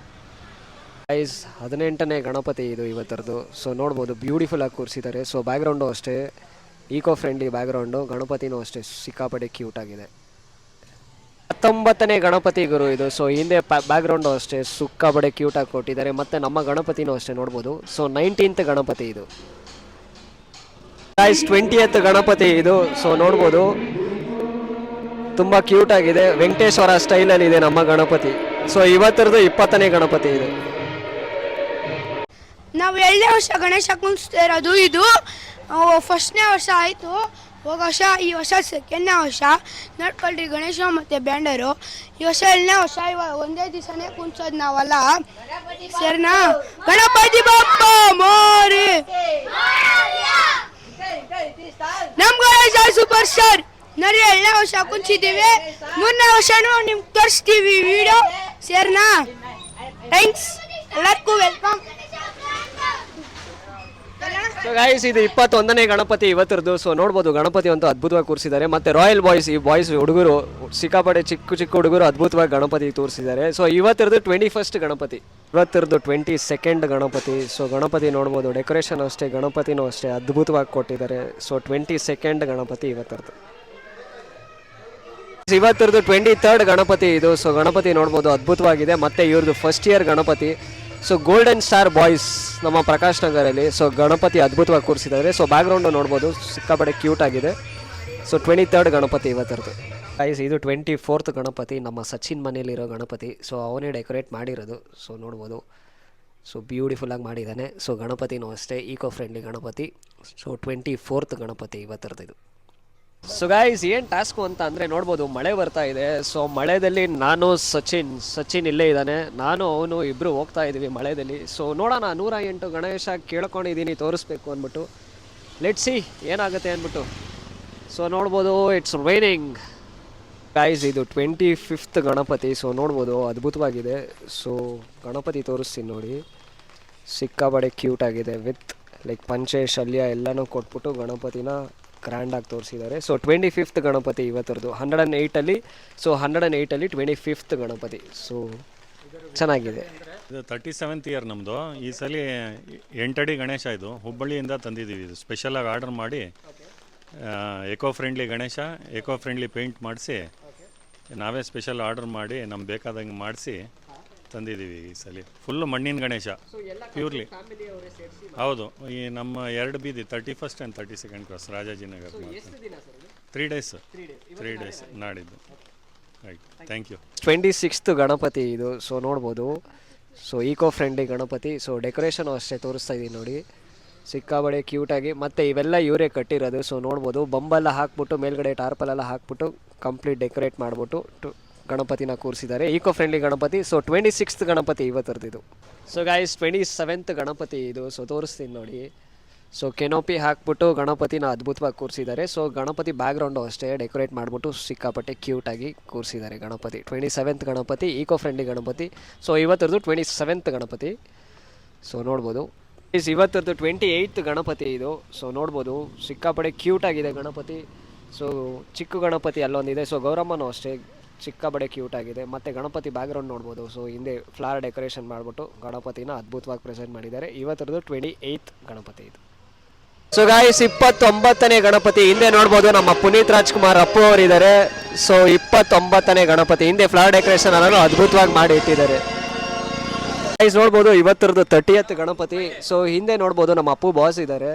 ಗೈಸ್ 18ನೇ ಗಣಪತಿ ಇದು ಇವತ್ತರದ್ದು. ಸೊ ನೋಡ್ಬೋದು ಬ್ಯೂಟಿಫುಲ್ಲಾಗಿ ಕೂರಿಸಿದ್ದಾರೆ. ಸೊ ಬ್ಯಾಕ್ಗ್ರೌಂಡು ಅಷ್ಟೇ ಈಕೋ ಫ್ರೆಂಡ್ಲಿ ಬ್ಯಾಕ್ಗ್ರೌಂಡು. ಗಣಪತಿನೂ ಅಷ್ಟೇ ಸಿಕ್ಕಾಪಟ್ಟೆ ಕ್ಯೂಟ್ ಆಗಿದೆ. 19ನೇ ಗಣಪತಿ ಗುರು ಇದು. ಸೊ ಹಿಂದೆ ಬ್ಯಾಕ್ಗ್ರೌಂಡು ಅಷ್ಟೇ ಸಿಕ್ಕಾಪಟ್ಟೆ ಕ್ಯೂಟಾಗಿ ಕೊಟ್ಟಿದ್ದಾರೆ. ಮತ್ತು ನಮ್ಮ ಗಣಪತಿನೂ ಅಷ್ಟೇ ನೋಡ್ಬೋದು. ಸೊ 19th ಗಣಪತಿ ಇದು. ಗೈಸ್ 20th ಗಣಪತಿ ಇದು. ಸೊ ನೋಡ್ಬೋದು ತುಂಬ ಕ್ಯೂಟ್ ಆಗಿದೆ. ವೆಂಕಟೇಶ್ವರ ಸ್ಟೈಲಲ್ಲಿ ಇದೆ ನಮ್ಮ ಗಣಪತಿ. ಸೊ ಇವತ್ತರದ್ದು 20ನೇ ಗಣಪತಿ ಇದು. ನಾವು 2ನೇ ವರ್ಷ ಗಣೇಶ ಕುಣಿಸ್ತಾ ಇರೋದು. ಇದು 1ನೇ ವರ್ಷ ಆಯಿತು, ಹೋದ ವರ್ಷ. ಈ ವರ್ಷ 2ನೇ ವರ್ಷ. ನೋಡ್ಕೊಳ್ರಿ ಗಣೇಶ ಮತ್ತು ಬ್ಯಾಂಡರು. ಈ ವರ್ಷ 2ನೇ ವರ್ಷ. ಇವಾಗ ಒಂದೇ ದಿವಸನೇ ಕುಣಿಸೋದು ನಾವಲ್ಲ. ಸರಿನಾ? ಗಣಪತಿ ಬಪ್ಪ ಮೋರಿ. ನಮ್ಮ ಗಣೇಶ ಸೂಪರ್ ಸ್ಟಾರ್. ನೋಡಿ 2ನೇ ವರ್ಷ ಕುಣಿಸಿದ್ದೀವಿ. 3ನೇ ವರ್ಷನೂ ನಿಮ್ಗೆ ತೋರಿಸ್ತೀವಿ ವಿಡಿಯೋ. ಸರಿನಾ? ಥ್ಯಾಂಕ್ಸ್, ಎಲ್ಲರಿಗೂ ವೆಲ್ಕಮ್. ಸೊ ಗೈಸ್ ಇದು 21ನೇ ಗಣಪತಿ ಇವತ್ತರದ್ದು. ಸೊ ನೋಡ್ಬೋದು ಗಣಪತಿ ಅಂತೂ ಅದ್ಭುತವಾಗಿ ಕೂರಿಸಿದ್ದಾರೆ. ಮತ್ತು ರಾಯಲ್ ಬಾಯ್ಸ್, ಈ ಬಾಯ್ಸ್ ಹುಡುಗರು ಸಿಕ್ಕಾಪಟ್ಟೆ ಚಿಕ್ಕ ಹುಡುಗರು ಅದ್ಭುತವಾಗಿ ಗಣಪತಿ ತೋರಿಸಿದ್ದಾರೆ. ಸೊ ಇವತ್ತರದ್ದು 21st ಗಣಪತಿ. ಇವತ್ತರದ್ದು 22nd ಗಣಪತಿ. ಸೊ ಗಣಪತಿ ನೋಡ್ಬೋದು ಡೆಕೋರೇಷನ್ ಅಷ್ಟೇ, ಗಣಪತಿನೂ ಅಷ್ಟೇ ಅದ್ಭುತವಾಗಿ ಕೊಟ್ಟಿದ್ದಾರೆ. ಸೊ 22nd ಗಣಪತಿ ಇವತ್ತರದ್ದು. ಇವತ್ತರದ್ದು 23rd ಗಣಪತಿ ಇದು. ಸೊ ಗಣಪತಿ ನೋಡ್ಬೋದು ಅದ್ಭುತವಾಗಿದೆ. ಮತ್ತು ಇವ್ರದ್ದು first year Ganapati. So golden star boys ನಮ್ಮ ಪ್ರಕಾಶ್ ನಗರಲ್ಲಿ. ಸೊ ಗಣಪತಿ ಅದ್ಭುತವಾಗಿ ಕೂರಿಸಿದ್ದಾರೆ. ಸೊ ಬ್ಯಾಕ್ಗ್ರೌಂಡು ನೋಡ್ಬೋದು ಸಿಕ್ಕಾಪಟ್ಟೆ ಕ್ಯೂಟ್ ಆಗಿದೆ. So 23rd Ganapati ಇವತ್ತರದ್ದು. ಗೈಸ್ ಇದು 24th ಗಣಪತಿ, ನಮ್ಮ ಸಚಿನ್ ಮನೇಲಿರೋ ಗಣಪತಿ. ಸೊ ಅವನೇ ಡೆಕೋರೇಟ್ ಮಾಡಿರೋದು. ಸೊ ನೋಡ್ಬೋದು, ಸೊ ಬ್ಯೂಟಿಫುಲ್ಲಾಗಿ ಮಾಡಿದ್ದಾನೆ. ಸೊ ಗಣಪತಿನೂ ಅಷ್ಟೇ eco friendly Ganapati. So 24th Ganapati ಇವತ್ತರದ್ದು ಇದು. ಸೊ ಗೈಸ್ ಏನು ಟಾಸ್ಕು ಅಂತ ಅಂದರೆ ನೋಡ್ಬೋದು, ಮಳೆ ಬರ್ತಾ ಇದೆ. ಸೊ ಮಳೆಯಲ್ಲಿ ನಾನು ಸಚಿನ್ ಇಲ್ಲೇ ಇದ್ದಾನೆ, ನಾನು ಅವನು ಇಬ್ಬರು ಹೋಗ್ತಾ ಇದ್ದೀವಿ ಮಳೆಯಲ್ಲಿ. ಸೊ ನೋಡೋಣ, 108 ಗಣೇಶ ಕೇಳ್ಕೊಂಡಿದ್ದೀನಿ ತೋರಿಸ್ಬೇಕು ಅಂದ್ಬಿಟ್ಟು. ಲೆಟ್ಸ್ ಸಿ ಏನಾಗುತ್ತೆ ಅಂದ್ಬಿಟ್ಟು. ಸೊ ನೋಡ್ಬೋದು, ಇಟ್ಸ್ ರೈನಿಂಗ್ ಗೈಸ್. ಇದು 25th ಗಣಪತಿ. ಸೊ ನೋಡ್ಬೋದು ಅದ್ಭುತವಾಗಿದೆ. ಸೊ ಗಣಪತಿ ತೋರಿಸ್ತೀನಿ ನೋಡಿ, ಸಿಕ್ಕಾಬಡೆ ಕ್ಯೂಟ್ ಆಗಿದೆ. ವಿತ್ ಲೈಕ್ ಪಂಚೆ ಶಲ್ಯ ಎಲ್ಲನೂ ಕೊಟ್ಬಿಟ್ಟು ಗಣಪತಿನ ಗ್ರ್ಯಾಂಡಾಗಿ ತೋರಿಸಿದ್ದಾರೆ. ಸೊ 25th ಗಣಪತಿ ಇವತ್ತರದ್ದು 108ಅಲ್ಲಿ. ಸೊ 108ಅಲ್ಲಿ 25th ಗಣಪತಿ. ಸೊ ಚೆನ್ನಾಗಿದೆ. ಇದು 37th ಇಯರ್ ನಮ್ಮದು. ಈ ಸಲ 8 ಅಡಿ ಗಣೇಶ ಇದು ಹುಬ್ಬಳ್ಳಿಯಿಂದ ತಂದಿದ್ದೀವಿ. ಇದು ಸ್ಪೆಷಲಾಗಿ ಆರ್ಡರ್ ಮಾಡಿ eco friendly Ganesha, eco friendly paint ಮಾಡಿಸಿ ನಾವೇ ಸ್ಪೆಷಲ್ ಆರ್ಡರ್ ಮಾಡಿ ನಮ್ಗೆ ಬೇಕಾದಂಗೆ ಮಾಡಿಸಿ ತಂದಿದ್ದೀವಿ. ಈ ಸಲ ಫುಲ್ಲು ಮಣ್ಣಿನ ಗಣೇಶ ಪ್ಯೂರ್ಲಿ. ಹೌದು, ಈ ನಮ್ಮ 2 ಬೀದಿ 31st and 32nd cross Rajajinagar. 3 days ನಾಡಿದ್ದು. Right, thank you. 26th Ganapati ಇದು. ಸೊ ನೋಡ್ಬೋದು, so eco friendly Ganapati. So decoration ಅಷ್ಟೇ ತೋರಿಸ್ತಾ ಇದ್ದೀನಿ ನೋಡಿ, ಸಿಕ್ಕಾಬಡೆ ಕ್ಯೂಟಾಗಿ. ಮತ್ತು ಇವೆಲ್ಲ ಇವರೇ ಕಟ್ಟಿರೋದು. ಸೊ ನೋಡ್ಬೋದು, ಬಂಬೆಲ್ಲ ಹಾಕ್ಬಿಟ್ಟು ಮೇಲ್ಗಡೆ ಟಾರ್ಪಲೆಲ್ಲ ಹಾಕ್ಬಿಟ್ಟು ಕಂಪ್ಲೀಟ್ ಡೆಕೋರೇಟ್ ಮಾಡಿಬಿಟ್ಟು ಗಣಪತಿನ ಕೂರಿಸಿದ್ದಾರೆ. Eco friendly Ganapati. So 26th Ganapati ಇವತ್ತರದ್ದು. ಸೊ ಗೈಸ್ 27th ಗಣಪತಿ ಇದು. ಸೊ ತೋರಿಸ್ತೀನಿ ನೋಡಿ, ಸೊ ಕೆನೋಪಿ ಹಾಕ್ಬಿಟ್ಟು ಗಣಪತಿನ ಅದ್ಭುತವಾಗಿ ಕೂರಿಸಿದ್ದಾರೆ. ಸೊ ಗಣಪತಿ ಬ್ಯಾಕ್ಗ್ರೌಂಡು ಅಷ್ಟೇ ಡೆಕೋರೇಟ್ ಮಾಡಿಬಿಟ್ಟು ಸಿಕ್ಕಾಪಟ್ಟೆ ಕ್ಯೂಟಾಗಿ ಕೂರಿಸಿದ್ದಾರೆ Ganapati. 27th Ganapati, eco friendly Ganapati. So ಇವತ್ತರದ್ದು 27th ಗಣಪತಿ. ಸೊ ನೋಡ್ಬೋದು ಇವತ್ತರದ್ದು 28th ಗಣಪತಿ ಇದು. ಸೊ ನೋಡ್ಬೋದು, ಸಿಕ್ಕಾಪಟ್ಟೆ ಕ್ಯೂಟಾಗಿದೆ ಗಣಪತಿ. ಸೊ ಚಿಕ್ಕ ಗಣಪತಿ ಅಲ್ಲೊಂದಿದೆ. ಸೊ ಗೌರಮ್ಮನೂ ಅಷ್ಟೇ ಸಿಕ್ಕಾಪಟ್ಟೆ ಕ್ಯೂಟಾಗಿದೆ. ಮತ್ತು ಗಣಪತಿ ಬ್ಯಾಕ್ಗ್ರೌಂಡ್ ನೋಡ್ಬೋದು. ಸೊ ಹಿಂದೆ ಫ್ಲವರ್ ಡೆಕೋರೇಷನ್ ಮಾಡಿಬಿಟ್ಟು ಗಣಪತಿನ ಅದ್ಭುತವಾಗಿ ಪ್ರೆಸೆಂಟ್ ಮಾಡಿದ್ದಾರೆ. ಇವತ್ತರದ್ದು 28th ಗಣಪತಿ ಇದು. ಸೊ ಗಾಯ್ಸ್ 29ನೇ ಗಣಪತಿ. ಹಿಂದೆ ನೋಡ್ಬೋದು ನಮ್ಮ ಪುನೀತ್ ರಾಜ್ಕುಮಾರ್ ಅಪ್ಪು ಅವರಿದ್ದಾರೆ. ಸೊ 29ನೇ ಗಣಪತಿ. ಹಿಂದೆ ಫ್ಲವರ್ ಡೆಕೋರೇಷನ್ ಅನ್ನೋದು ಅದ್ಭುತವಾಗಿ ಮಾಡಿ ಇಟ್ಟಿದ್ದಾರೆ. ಗೈಸ್ ನೋಡ್ಬೋದು ಇವತ್ತರದ್ದು 30th ಗಣಪತಿ. ಸೊ ಹಿಂದೆ ನೋಡ್ಬೋದು ನಮ್ಮ ಅಪ್ಪು ಬಾಸ್ ಇದ್ದಾರೆ.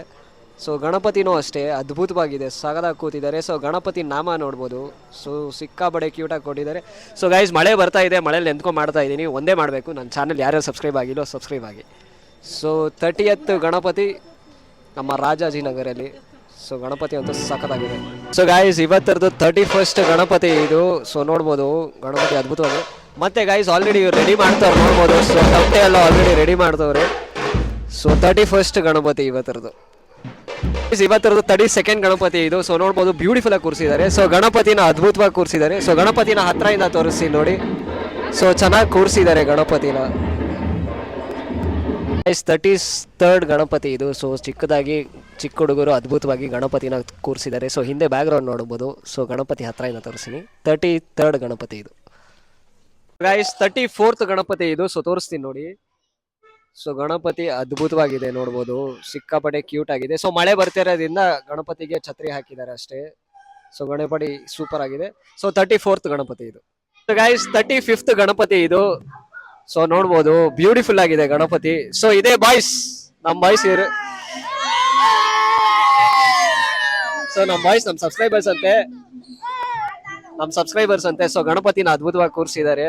ಸೊ ಗಣಪತಿನೂ ಅಷ್ಟೇ ಅದ್ಭುತವಾಗಿದೆ, ಸಗದಾಗಿ ಕೂತಿದ್ದಾರೆ. ಸೊ ಗಣಪತಿ ನಾಮ ನೋಡ್ಬೋದು. ಸೊ ಸಿಕ್ಕಾಬಡೆ ಕ್ಯೂಟಾಗಿ ಕೊಟ್ಟಿದ್ದಾರೆ. ಸೊ ಗೈಸ್ ಮಳೆ ಬರ್ತಾ ಇದೆ, ಮಳೆಯಲ್ಲಿ ನೆಂದ್ಕೊಂಡು ಮಾಡ್ತಾ ಇದ್ದೀನಿ. ಒಂದೇ ಮಾಡಬೇಕು, ನನ್ನ ಚಾನಲ್ ಯಾರ್ಯಾರು ಸಬ್ಸ್ಕ್ರೈಬ್ ಆಗಿಲ್ಲೋ ಸಬ್ಸ್ಕ್ರೈಬ್ ಆಗಿ. ಸೊ 30th ಗಣಪತಿ ನಮ್ಮ ರಾಜಾಜಿನಗರಲ್ಲಿ. ಸೊ ಗಣಪತಿ ಅಂತೂ ಸಖತ್ತಾಗಿದೆ. ಸೊ ಗಾಯ್ಸ್ ಇವತ್ತರದ್ದು 31st ಗಣಪತಿ ಇದು. ಸೊ ನೋಡ್ಬೋದು ಗಣಪತಿ ಅದ್ಭುತವಾಗಿದೆ. ಮತ್ತೆ ಗಾಯ್ಸ್ ಆಲ್ರೆಡಿ ಇವ್ರು ರೆಡಿ ಮಾಡ್ತವ್ರು ನೋಡ್ಬೋದು. ಸೊ ತಟ್ಟೆ ಎಲ್ಲ ಆಲ್ರೆಡಿ ರೆಡಿ ಮಾಡ್ತವ್ರೆ. ಸೊ 31st ಗಣಪತಿ ಇವತ್ತರದ್ದು. ಇವತ್ತರದ್ದು 32nd ಗಣಪತಿ ಇದು. ಸೊ ನೋಡ್ಬೋದು ಬ್ಯೂಟಿಫುಲ್ ಆಗಿ ಕೂರಿಸಿದ್ದಾರೆ. ಸೊ ಗಣಪತಿನ ಅದ್ಭುತವಾಗಿ ಕೂರಿಸಿದ್ದಾರೆ. ಸೊ ಗಣಪತಿನ ಹತ್ರದಿಂದ ತೋರಿಸಿ ನೋಡಿ. ಸೊ ಚೆನ್ನಾಗಿ ಕೂರಿಸಿದ್ದಾರೆ ಗಣಪತಿನ. 33rd ಗಣಪತಿ ಇದು. ಸೊ ಚಿಕ್ಕದಾಗಿ ಚಿಕ್ಕ ಹುಡುಗರು ಅದ್ಭುತವಾಗಿ ಗಣಪತಿನ ಕೂರಿಸಿದ್ದಾರೆ. ಸೊ ಹಿಂದೆ ಬ್ಯಾಕ್ಗ್ರೌಂಡ್ ನೋಡ್ಬೋದು. ಸೊ ಗಣಪತಿ ಹತ್ರದಿಂದ ತೋರಿಸ್ತೀನಿ. 33rd ಗಣಪತಿ ಇದು. ಗೈಸ್ 34th ಗಣಪತಿ ಇದು. ಸೊ ತೋರಿಸ್ತೀನಿ ನೋಡಿ. ಸೊ ಗಣಪತಿ ಅದ್ಭುತವಾಗಿದೆ ನೋಡ್ಬೋದು, ಸಿಕ್ಕಾಪಟ್ಟೆ ಕ್ಯೂಟ್ ಆಗಿದೆ. ಸೊ ಮಳೆ ಬರ್ತಿರೋದ್ರಿಂದ ಗಣಪತಿಗೆ ಛತ್ರಿ ಹಾಕಿದ್ದಾರೆ ಅಷ್ಟೇ. ಸೊ ಗಣಪತಿ ಸೂಪರ್ ಆಗಿದೆ. ಸೊ 34th ಗಣಪತಿ ಇದು. ಗೈಸ್ 35th ಗಣಪತಿ ಇದು. ಸೊ ನೋಡ್ಬೋದು ಬ್ಯೂಟಿಫುಲ್ ಆಗಿದೆ ಗಣಪತಿ. ಸೊ ಇದೇ ಬಾಯ್ಸ್, ನಮ್ಮ ಬಾಯ್ಸ್ ಇವರು. ಸೊ ನಮ್ಮ ಬಾಯ್ಸ್ ನಮ್ಮ ಸಬ್ಸ್ಕ್ರೈಬರ್ಸ್ ಅಂತೆ. ಸೊ ಗಣಪತಿನ ಅದ್ಭುತವಾಗಿ ಕೂರಿಸಿದ್ದಾರೆ.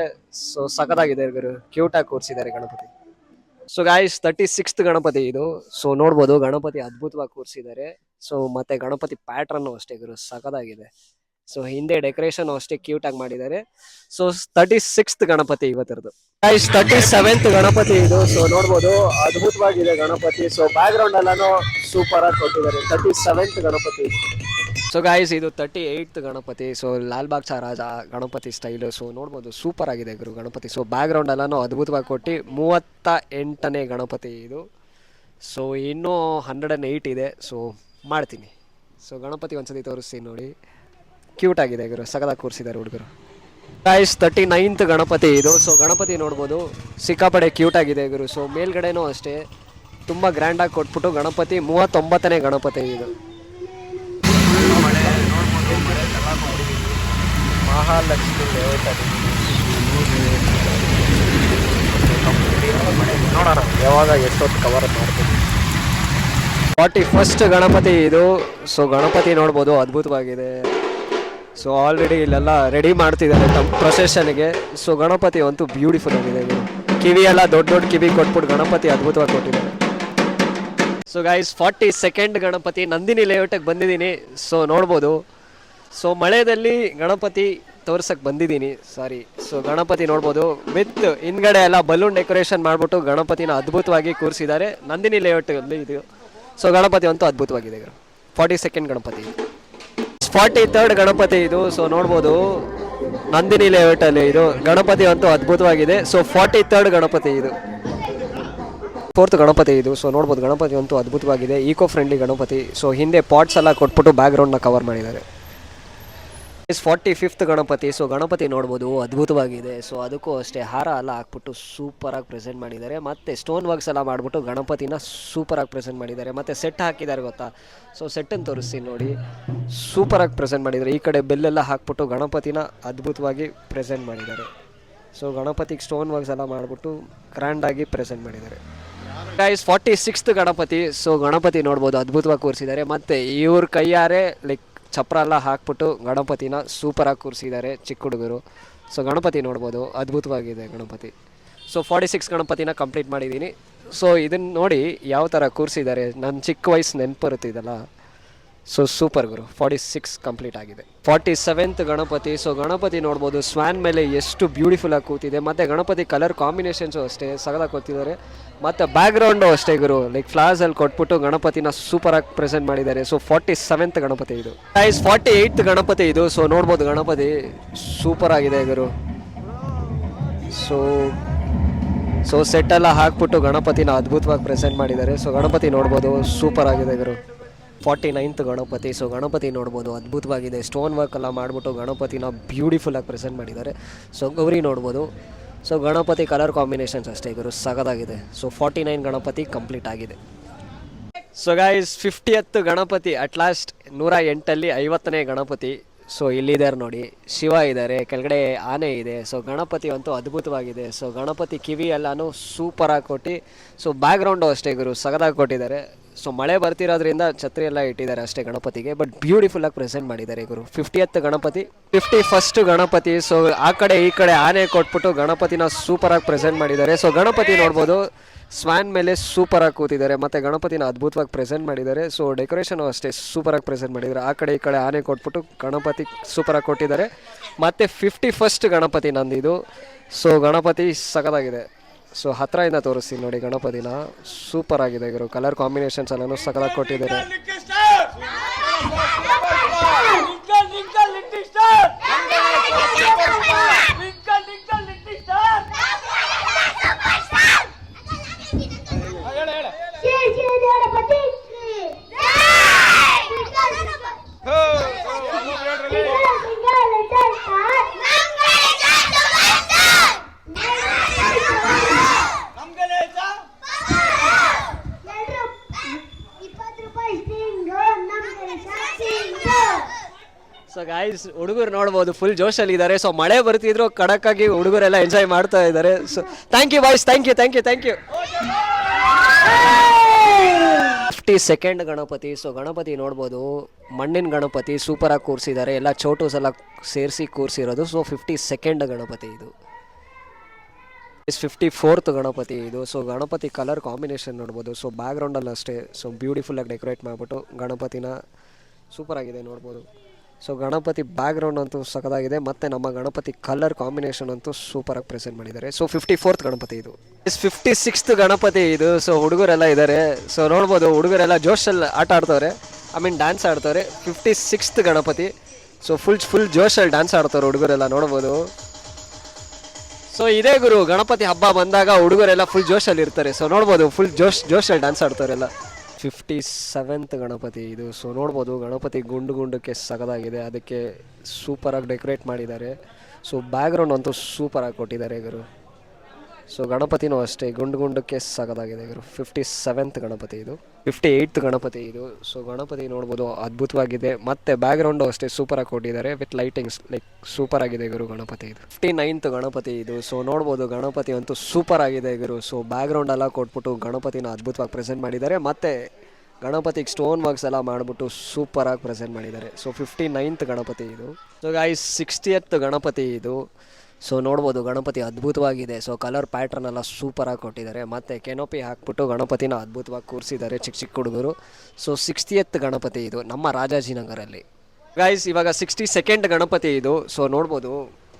ಸೊ ಸಖತ್ತಾಗಿದೆ ಗುರು, ಕ್ಯೂಟ್ ಆಗಿ ಕೂರಿಸಿದ್ದಾರೆ Ganapati. So guys 36th Ganapati ಇದು. ಸೊ ನೋಡ್ಬೋದು ಗಣಪತಿ ಅದ್ಭುತವಾಗಿ ಕೂರಿಸಿದ್ದಾರೆ. ಸೊ ಮತ್ತೆ ಗಣಪತಿ ಪ್ಯಾಟ್ರನ್ನು ಅಷ್ಟೇ ಗುರು ಸಖತ್ತಾಗಿದೆ. ಸೊ ಹಿಂದೆ ಡೆಕೋರೇಷನ್ ಅಷ್ಟೇ ಕ್ಯೂಟ್ ಆಗಿ ಮಾಡಿದ್ದಾರೆ. ಸೊ 36th ಗಣಪತಿ ಇವತ್ತರದ್ದು. ಗಾಯ್ಸ್ 37th ಗಣಪತಿ ಇದು. ಸೊ ನೋಡ್ಬೋದು ಅದ್ಭುತವಾಗಿದೆ ಗಣಪತಿ. ಸೊ ಬ್ಯಾಕ್ ಗ್ರೌಂಡ್ ಎಲ್ಲಾನು ಸೂಪರ್ ಆಗಿ ಕೊಟ್ಟಿದ್ದಾರೆ. 37th ಗಣಪತಿ. ಸೊ ಗಾಯ್ಸ್ ಇದು 38th ಗಣಪತಿ. ಸೊ ಲಾಲ್ಬಾಗ್ ಚಾ ರಾಜ ಗಣಪತಿ ಸ್ಟೈಲು. ಸೊ ನೋಡ್ಬೋದು ಸೂಪರ್ ಆಗಿದೆ ಗುರು ಗಣಪತಿ. ಸೊ ಬ್ಯಾಕ್ ಗ್ರೌಂಡ್ ಎಲ್ಲಾನು ಅದ್ಭುತವಾಗಿ ಕೊಟ್ಟು 38ನೇ ಗಣಪತಿ ಇದು. ಸೊ ಇನ್ನೂ 108 ಇದೆ. ಸೊ ಮಾಡ್ತೀನಿ. ಸೊ ಗಣಪತಿ ಒಂದ್ಸತಿ ತೋರಿಸ್ತೀನಿ ನೋಡಿ, ಕ್ಯೂಟ್ ಆಗಿದೆ ಗುರು, ಸಗದಾಗಿ ಕೂರಿಸಿದ್ದಾರೆ ಹುಡುಗರು. ಗಾಯ್ಸ್ 39th ಗಣಪತಿ ಇದು. ಸೊ ಗಣಪತಿ ನೋಡ್ಬೋದು ಸಿಕ್ಕಾಪಡೆ ಕ್ಯೂಟ್ ಆಗಿದೆ ಗುರು. ಸೊ ಮೇಲ್ಗಡೆನೂ ಅಷ್ಟೇ ತುಂಬ ಗ್ರ್ಯಾಂಡಾಗಿ ಕೊಟ್ಬಿಟ್ಟು ಗಣಪತಿ 39ನೇ ಗಣಪತಿ ಇದು. ಮಹಾಲಕ್ಷ್ಮಿ ನೋಡೋಣ ಯಾವಾಗ ಎಷ್ಟೊತ್ತು ಕವರ್ ಮಾಡ್ತೀವಿ. 41st ಗಣಪತಿ ಇದು. ಸೊ ಗಣಪತಿ ನೋಡ್ಬೋದು ಅದ್ಭುತವಾಗಿದೆ. ಸೊ ಆಲ್ರೆಡಿ ಇಲ್ಲೆಲ್ಲ ರೆಡಿ ಮಾಡ್ತಿದ್ದಾರೆ ತಮ್ಮ ಪ್ರೊಸೆಷನ್ಗೆ. ಸೊ ಗಣಪತಿ ಅಂತೂ ಬ್ಯೂಟಿಫುಲ್ ಆಗಿದೆ ಇವರು. ಕಿವಿ ಎಲ್ಲ ದೊಡ್ಡ ದೊಡ್ಡ ಕಿವಿ ಕೊಟ್ಬಿಟ್ಟು ಗಣಪತಿ ಅದ್ಭುತವಾಗಿ ಕೊಟ್ಟಿದ್ದಾರೆ. So guys 42nd Ganapati Nandini ಲೇಔಟಿಗೆ ಬಂದಿದ್ದೀನಿ. ಸೊ ನೋಡ್ಬೋದು. ಸೊ ಮಳೆಯಲ್ಲಿ ಗಣಪತಿ ತೋರ್ಸಕ್ಕೆ ಬಂದಿದ್ದೀನಿ. ಸಾರಿ. ಸೊ ಗಣಪತಿ ನೋಡ್ಬೋದು ವಿತ್ ಹಿಂದ್ಗಡೆ ಎಲ್ಲ ಬಲೂನ್ ಡೆಕೋರೇಷನ್ ಮಾಡಿಬಿಟ್ಟು ಗಣಪತಿನ ಅದ್ಭುತವಾಗಿ ಕೂರಿಸಿದ್ದಾರೆ ನಂದಿನಿ ಲೇಔಟಲ್ಲಿ ಇದು. ಸೊ ಗಣಪತಿ ಅಂತೂ ಅದ್ಭುತವಾಗಿದೆ. 42nd ಗಣಪತಿ, 43rd ಗಣಪತಿ ಇದು. ಸೊ ನೋಡ್ಬೋದು ನಂದಿನಿ ಲೇಔಟಲ್ಲಿ ಇದು ಗಣಪತಿ ಅಂತೂ ಅದ್ಭುತವಾಗಿದೆ. ಸೊ 43rd ಗಣಪತಿ ಇದು, 4th ಗಣಪತಿ ಇದು. ಸೊ ನೋಡ್ಬೋದು ಗಣಪತಿ ಅಂತೂ ಅದ್ಭುತವಾಗಿದೆ, ಈಕೋ ಫ್ರೆಂಡ್ಲಿ ಗಣಪತಿ. ಸೊ ಹಿಂದೆ ಪಾಟ್ಸ್ ಎಲ್ಲ ಕೊಟ್ಬಿಟ್ಟು ಬ್ಯಾಕ್ಗ್ರೌಂಡ್ನ ಕವರ್ ಮಾಡಿದ್ದಾರೆ. 45th ಗಣಪತಿ. ಸೊ ಗಣಪತಿ ನೋಡ್ಬೋದು ಅದ್ಭುತವಾಗಿದೆ. ಸೊ ಅದಕ್ಕೂ ಅಷ್ಟೇ ಹಾರ ಎಲ್ಲ ಹಾಕ್ಬಿಟ್ಟು ಸೂಪರಾಗಿ ಪ್ರೆಸೆಂಟ್ ಮಾಡಿದ್ದಾರೆ. ಮತ್ತು ಸ್ಟೋನ್ ವರ್ಕ್ಸ್ ಎಲ್ಲ ಮಾಡಿಬಿಟ್ಟು ಗಣಪತಿನ ಸೂಪರಾಗಿ ಪ್ರೆಸೆಂಟ್ ಮಾಡಿದ್ದಾರೆ. ಮತ್ತು ಸೆಟ್ ಹಾಕಿದ್ದಾರೆ ಗೊತ್ತಾ. ಸೊ ಸೆಟ್ಟನ್ನು ತೋರಿಸ್ತೀನಿ ನೋಡಿ, ಸೂಪರಾಗಿ ಪ್ರೆಸೆಂಟ್ ಮಾಡಿದ್ದಾರೆ. ಈ ಕಡೆ ಬೆಲ್ಲೆಲ್ಲ ಹಾಕ್ಬಿಟ್ಟು ಗಣಪತಿನ ಅದ್ಭುತವಾಗಿ ಪ್ರೆಸೆಂಟ್ ಮಾಡಿದ್ದಾರೆ. ಸೊ ಗಣಪತಿಗೆ ಸ್ಟೋನ್ ವರ್ಕ್ಸ್ ಎಲ್ಲ ಮಾಡಿಬಿಟ್ಟು ಗ್ರ್ಯಾಂಡಾಗಿ ಪ್ರೆಸೆಂಟ್ ಮಾಡಿದ್ದಾರೆ. Guys 46th Ganapati. So Ganapati ನೋಡ್ಬೋದು ಅದ್ಭುತವಾಗಿ ಕೂರಿಸಿದ್ದಾರೆ. ಮತ್ತು ಇವ್ರ ಕೈಯಾರೆ ಲೈಕ್ ಚಪ್ರ ಎಲ್ಲ ಹಾಕ್ಬಿಟ್ಟು ಗಣಪತಿನ ಸೂಪರಾಗಿ ಕೂರಿಸಿದ್ದಾರೆ ಚಿಕ್ಕ ಹುಡುಗರು. ಸೊ ಗಣಪತಿ ನೋಡ್ಬೋದು ಅದ್ಭುತವಾಗಿದೆ ಗಣಪತಿ. ಸೊ 46 ಗಣಪತಿನ ಕಂಪ್ಲೀಟ್ ಮಾಡಿದ್ದೀನಿ. ಸೊ ಇದನ್ನು ನೋಡಿ ಯಾವ ಥರ ಕೂರಿಸಿದ್ದಾರೆ, ನನ್ನ ಚಿಕ್ಕ ವಯಸ್ಸು ನೆನಪು ಬರುತ್ತಿದ್ದಲ್ಲ. ಸೊ ಸೂಪರ್ ಗುರು. 46 ಕಂಪ್ಲೀಟ್ ಆಗಿದೆ. 47th ಗಣಪತಿ. ಸೊ ಗಣಪತಿ ನೋಡ್ಬೋದು ಸ್ವ್ಯಾನ್ ಮೇಲೆ ಎಷ್ಟು ಬ್ಯೂಟಿಫುಲ್ಲಾಗಿ ಕೂತಿದೆ. ಮತ್ತು ಗಣಪತಿ ಕಲರ್ ಕಾಂಬಿನೇಷನ್ಸು ಅಷ್ಟೇ ಸಗದಾಗಿ ಕೂತಿದ್ದಾರೆ. ಮತ್ತು ಬ್ಯಾಕ್ಗ್ರೌಂಡು ಅಷ್ಟೇ ಗುರು, ಲೈಕ್ ಫ್ಲಾಸಲ್ಲಿ ಕೊಟ್ಬಿಟ್ಟು ಗಣಪತಿನ ಸೂಪರಾಗಿ ಪ್ರೆಸೆಂಟ್ ಮಾಡಿದ್ದಾರೆ. ಸೊ 47th ಗಣಪತಿ ಇದು. ಗೈಸ್ 48th ಗಣಪತಿ ಇದು. ಸೊ ನೋಡ್ಬೋದು ಗಣಪತಿ ಸೂಪರ್ ಆಗಿದೆ ಗುರು. ಸೊ ಸೆಟ್ಟೆಲ್ಲ ಹಾಕ್ಬಿಟ್ಟು ಗಣಪತಿನ ಅದ್ಭುತವಾಗಿ ಪ್ರೆಸೆಂಟ್ ಮಾಡಿದ್ದಾರೆ. ಸೊ ಗಣಪತಿ ನೋಡ್ಬೋದು ಸೂಪರ್ ಆಗಿದೆ ಗುರು. 49th ಗಣಪತಿ. ಸೊ ಗಣಪತಿ ನೋಡ್ಬೋದು ಅದ್ಭುತವಾಗಿದೆ. ಸ್ಟೋನ್ ವರ್ಕ್ ಎಲ್ಲ ಮಾಡಿಬಿಟ್ಟು ಗಣಪತಿನ ಬ್ಯೂಟಿಫುಲ್ಲಾಗಿ ಪ್ರೆಸೆಂಟ್ ಮಾಡಿದ್ದಾರೆ. ಸೊ ಗೌರಿ ನೋಡ್ಬೋದು. ಸೊ ಗಣಪತಿ ಕಲರ್ ಕಾಂಬಿನೇಷನ್ಸ್ ಅಷ್ಟೇ ಗುರು, ಸಗದಾಗಿದೆ. ಸೊ 49 ಗಣಪತಿ ಕಂಪ್ಲೀಟ್ ಆಗಿದೆ. So guys 50th Ganapati at last 108ಅಲ್ಲಿ 50ನೇ ಗಣಪತಿ. ಸೊ ಇಲ್ಲಿದ್ದಾರೆ ನೋಡಿ, ಶಿವ ಇದ್ದಾರೆ, ಕೆಳಗಡೆ ಆನೆ ಇದೆ. ಸೊ ಗಣಪತಿ ಅಂತೂ ಅದ್ಭುತವಾಗಿದೆ. ಸೊ ಗಣಪತಿ ಕಿವಿ ಎಲ್ಲನೂ ಸೂಪರಾಗಿ ಕೊಟ್ಟು, ಸೊ ಬ್ಯಾಕ್ಗ್ರೌಂಡು ಅಷ್ಟೇ ಗುರು ಸಗದಾಗಿ ಕೊಟ್ಟಿದ್ದಾರೆ. ಸೊ ಮಳೆ ಬರ್ತಿರೋದ್ರಿಂದ ಛತ್ರಿ ಎಲ್ಲ ಇಟ್ಟಿದ್ದಾರೆ ಅಷ್ಟೇ ಗಣಪತಿಗೆ, ಬಟ್ ಬ್ಯೂಟಿಫುಲ್ಲಾಗಿ ಪ್ರೆಸೆಂಟ್ ಮಾಡಿದ್ದಾರೆ ಗುರು. 50th Ganapati. 51st Ganapati. So ಆ ಕಡೆ ಈ ಕಡೆ ಆನೆ ಕೊಟ್ಬಿಟ್ಟು ಗಣಪತಿನ ಸೂಪರಾಗಿ ಪ್ರೆಸೆಂಟ್ ಮಾಡಿದ್ದಾರೆ. ಸೊ ಗಣಪತಿ ನೋಡ್ಬೋದು ಸ್ವ್ಯಾನ್ ಮೇಲೆ ಸೂಪರಾಗಿ ಕೂತಿದ್ದಾರೆ. ಮತ್ತು ಗಣಪತಿನ ಅದ್ಭುತವಾಗಿ ಪ್ರೆಸೆಂಟ್ ಮಾಡಿದ್ದಾರೆ. ಸೊ ಡೆಕೋರೇಷನು ಅಷ್ಟೇ ಸೂಪರಾಗಿ ಪ್ರೆಸೆಂಟ್ ಮಾಡಿದ್ದಾರೆ. ಆ ಕಡೆ ಈ ಕಡೆ ಆನೆ ಕೊಟ್ಬಿಟ್ಟು ಗಣಪತಿ ಸೂಪರಾಗಿ ಕೊಟ್ಟಿದ್ದಾರೆ. ಮತ್ತು 51st ಗಣಪತಿ ನಂದಿದು. ಸೊ ಗಣಪತಿ ಸಖತ್ತಾಗಿದೆ. ಸೊ ಹತ್ತಿರದಿಂದ ತೋರಿಸ್ತೀನಿ ನೋಡಿ ಗಣಪತಿನ, ಸೂಪರ್ ಆಗಿದೆ ಗುರು. ಕಲರ್ ಕಾಂಬಿನೇಷನ್ಸ್ ಎಲ್ಲನೂ ಸಖತ್ತಾಗಿ ಕೊಟ್ಟಿದ್ದಾರೆ. ಸೊ ಗೈಸ್ ಹುಡುಗರು ನೋಡ್ಬೋದು ಫುಲ್ ಜೋಶಲ್ಲಿದ್ದಾರೆ. ಸೊ ಮಳೆ ಬರ್ತಿದ್ರು ಕಡಕ್ಕಾಗಿ ಹುಡುಗರೆಲ್ಲ ಎಂಜಾಯ್ ಮಾಡ್ತಾ ಇದ್ದಾರೆ. So thank you boys, thank you. 52nd Ganapati. So Ganapati ನೋಡ್ಬೋದು ಮಣ್ಣಿನ ಗಣಪತಿ ಸೂಪರಾಗಿ ಕೂರಿಸಿದ್ದಾರೆ. ಎಲ್ಲ ಚೋಟೂಸ್ ಎಲ್ಲ ಸೇರಿಸಿ ಕೂರಿಸಿರೋದು. ಸೊ 52nd ಗಣಪತಿ ಇದು. 54th ಗಣಪತಿ ಇದು. ಸೊ ಗಣಪತಿ ಕಲರ್ ಕಾಂಬಿನೇಷನ್ ನೋಡ್ಬೋದು. ಸೊ ಬ್ಯಾಕ್ಗ್ರೌಂಡಲ್ಲಿ ಅಷ್ಟೇ ಸೊ ಬ್ಯೂಟಿಫುಲ್ಲಾಗಿ ಡೆಕೋರೇಟ್ ಮಾಡಿಬಿಟ್ಟು ಗಣಪತಿನ ಸೂಪರಾಗಿದೆ ನೋಡ್ಬೋದು. ಸೊ ಗಣಪತಿ ಬ್ಯಾಕ್ಗ್ರೌಂಡ್ ಅಂತೂ ಸಖತ್ತಾಗಿದೆ. ಮತ್ತು ನಮ್ಮ ಗಣಪತಿ ಕಲರ್ ಕಾಂಬಿನೇಷನ್ ಅಂತೂ ಸೂಪರಾಗಿ ಪ್ರೆಸೆಂಟ್ ಮಾಡಿದ್ದಾರೆ. ಸೊ 54th ಗಣಪತಿ ಇದು. 56th ಗಣಪತಿ ಇದು. ಸೊ ಹುಡುಗರೆಲ್ಲ ಇದ್ದಾರೆ. ಸೊ ನೋಡ್ಬೋದು ಹುಡುಗರೆಲ್ಲ ಜೋಶಲ್ಲಿ ಆಟ ಆಡ್ತವ್ರೆ, ಡ್ಯಾನ್ಸ್ ಆಡ್ತವ್ರೆ. 56th ಗಣಪತಿ. ಸೊ ಫುಲ್ ಜೋಶಲ್ಲಿ ಡ್ಯಾನ್ಸ್ ಆಡ್ತವ್ರೆ ಹುಡುಗರೆಲ್ಲ ನೋಡ್ಬೋದು. ಸೊ ಇದೇ ಗುರು ಗಣಪತಿ ಹಬ್ಬ ಬಂದಾಗ ಹುಡುಗರೆಲ್ಲ ಫುಲ್ ಜೋಶಲ್ಲಿ ಇರ್ತಾರೆ. ಸೊ ನೋಡ್ಬೋದು ಫುಲ್ ಜೋಶಲ್ಲಿ ಡ್ಯಾನ್ಸ್ ಆಡ್ತವ್ರೆಲ್ಲ. 57th ಗಣಪತಿ ಇದು. ಸೊ ನೋಡ್ಬೋದು ಗಣಪತಿ ಗುಂಡಕ್ಕೆ ಸಗದಾಗಿದೆ, ಅದಕ್ಕೆ ಸೂಪರಾಗಿ ಡೆಕೋರೇಟ್ ಮಾಡಿದ್ದಾರೆ. ಸೊ ಬ್ಯಾಕ್ಗ್ರೌಂಡ್ ಅಂತೂ ಸೂಪರಾಗಿ ಕೊಟ್ಟಿದ್ದಾರೆ ಗುರು. ಸೊ ಗಣಪತಿನೂ ಅಷ್ಟೇ ಗುಂಡಕ್ಕೆ ಸಗದಾಗಿದೆ ಗುರು. 57th ಗಣಪತಿ ಇದು. 58th ಗಣಪತಿ ಇದು. ಸೊ ಗಣಪತಿ ನೋಡ್ಬೋದು ಅದ್ಭುತವಾಗಿದೆ. ಮತ್ತು ಬ್ಯಾಕ್ಗ್ರೌಂಡು ಅಷ್ಟೇ ಸೂಪರಾಗಿ ಕೊಟ್ಟಿದ್ದಾರೆ ವಿತ್ ಲೈಟಿಂಗ್ಸ್, ಲೈಕ್ ಸೂಪರ್ ಆಗಿದೆ ಗುರು ಗಣಪತಿ ಇದು. 59th ಗಣಪತಿ ಇದು. ಸೊ ನೋಡ್ಬೋದು ಗಣಪತಿ ಅಂತೂ ಸೂಪರ್ ಆಗಿದೆ ಗುರು. ಸೊ ಬ್ಯಾಕ್ಗ್ರೌಂಡ್ ಎಲ್ಲ ಕೊಟ್ಬಿಟ್ಟು ಗಣಪತಿನ ಅದ್ಭುತವಾಗಿ ಪ್ರೆಸೆಂಟ್ ಮಾಡಿದ್ದಾರೆ. ಮತ್ತು ಗಣಪತಿಗೆ ಸ್ಟೋನ್ ವರ್ಕ್ಸ್ ಎಲ್ಲ ಮಾಡಿಬಿಟ್ಟು ಸೂಪರಾಗಿ ಪ್ರೆಸೆಂಟ್ ಮಾಡಿದ್ದಾರೆ. ಸೊ 59th ಗಣಪತಿ ಇದು. ಸೊ ಗೈಸ್ 60th ಗಣಪತಿ ಇದು. ಸೊ ನೋಡ್ಬೋದು ಗಣಪತಿ ಅದ್ಭುತವಾಗಿದೆ. ಸೊ ಕಲರ್ ಪ್ಯಾಟ್ರನ್ ಎಲ್ಲ ಸೂಪರಾಗಿ ಕೊಟ್ಟಿದ್ದಾರೆ. ಮತ್ತು ಕೆನೋಪಿ ಹಾಕ್ಬಿಟ್ಟು ಗಣಪತಿನ ಅದ್ಭುತವಾಗಿ ಕೂರಿಸಿದ್ದಾರೆ ಚಿಕ್ಕ ಚಿಕ್ಕ ಹುಡುಗರು. ಸೊ 60th ಗಣಪತಿ ಇದು ನಮ್ಮ ರಾಜಾಜಿನಗರಲ್ಲಿ. ಗೈಸ್ ಇವಾಗ 62nd ಗಣಪತಿ ಇದು. ಸೊ ನೋಡ್ಬೋದು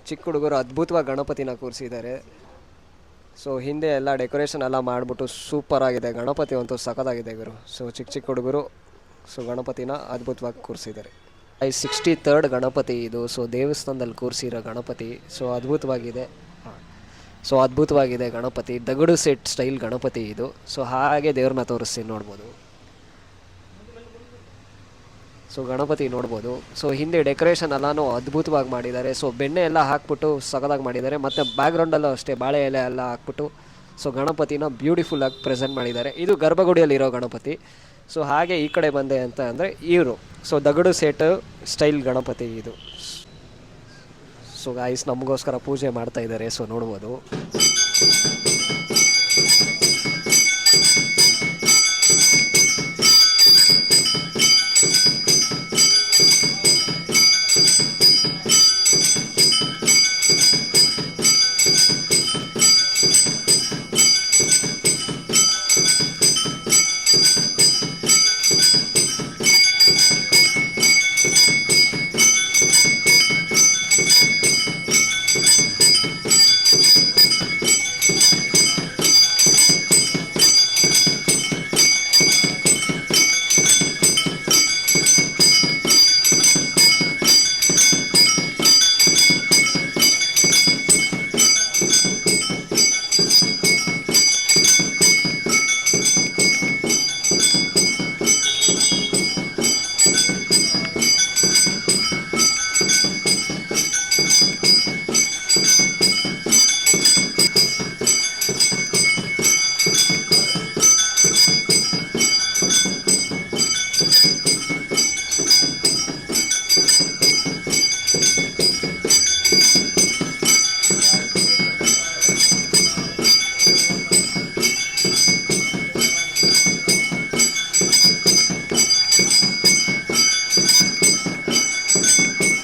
ಚಿಕ್ಕ ಹುಡುಗರು ಅದ್ಭುತವಾಗಿ ಗಣಪತಿನ ಕೂರಿಸಿದ್ದಾರೆ. ಸೊ ಹಿಂದೆ ಎಲ್ಲ ಡೆಕೋರೇಷನ್ ಎಲ್ಲ ಮಾಡಿಬಿಟ್ಟು ಸೂಪರಾಗಿದೆ. ಗಣಪತಿ ಅಂತೂ ಸಖತ್ತಾಗಿದೆ ಗುರು. ಸೊ ಚಿಕ್ಕ ಚಿಕ್ಕ ಹುಡುಗರು ಸೊ ಗಣಪತಿನ ಅದ್ಭುತವಾಗಿ ಕೂರಿಸಿದ್ದಾರೆ. 63rd ಗಣಪತಿ ಇದು. ಸೊ ದೇವಸ್ಥಾನದಲ್ಲಿ ಕೂರಿಸಿರೋ ಗಣಪತಿ. ಸೊ ಅದ್ಭುತವಾಗಿದೆ ಗಣಪತಿ. ದಗಡು ಸೆಟ್ ಸ್ಟೈಲ್ ಗಣಪತಿ ಇದು. ಸೊ ಹಾಗೆ ದೇವ್ರನ್ನ ತೋರಿಸ್ತೀನಿ ನೋಡ್ಬೋದು. ಸೊ ಗಣಪತಿ ನೋಡ್ಬೋದು. ಸೊ ಹಿಂದೆ ಡೆಕೋರೇಷನ್ ಎಲ್ಲನೂ ಅದ್ಭುತವಾಗಿ ಮಾಡಿದ್ದಾರೆ. ಸೊ ಬೆಣ್ಣೆ ಎಲ್ಲ ಹಾಕ್ಬಿಟ್ಟು ಸಖತ್ತಾಗಿ ಮಾಡಿದ್ದಾರೆ. ಮತ್ತು ಬ್ಯಾಕ್ಗ್ರೌಂಡಲ್ಲೂ ಅಷ್ಟೇ ಬಾಳೆ ಎಲೆ ಎಲ್ಲ ಹಾಕ್ಬಿಟ್ಟು ಸೊ ಗಣಪತಿನ ಬ್ಯೂಟಿಫುಲ್ಲಾಗಿ ಪ್ರೆಸೆಂಟ್ ಮಾಡಿದ್ದಾರೆ. ಇದು ಗರ್ಭಗುಡಿಯಲ್ಲಿರೋ ಗಣಪತಿ. ಸೊ ಹಾಗೆ ಈ ಕಡೆ ಬಂದೆ ಅಂತ ಅಂದರೆ ಇವರು ಸೊ ದಗಡು ಸೆಟ್ ಸ್ಟೈಲ್ ಗಣಪತಿ ಇದು. ಸೊ ಗಾಯ್ಸ್ ನಮಗೋಸ್ಕರ ಪೂಜೆ ಮಾಡ್ತಾ ಇದ್ದಾರೆ. ಸೊ ನೋಡ್ಬೋದು.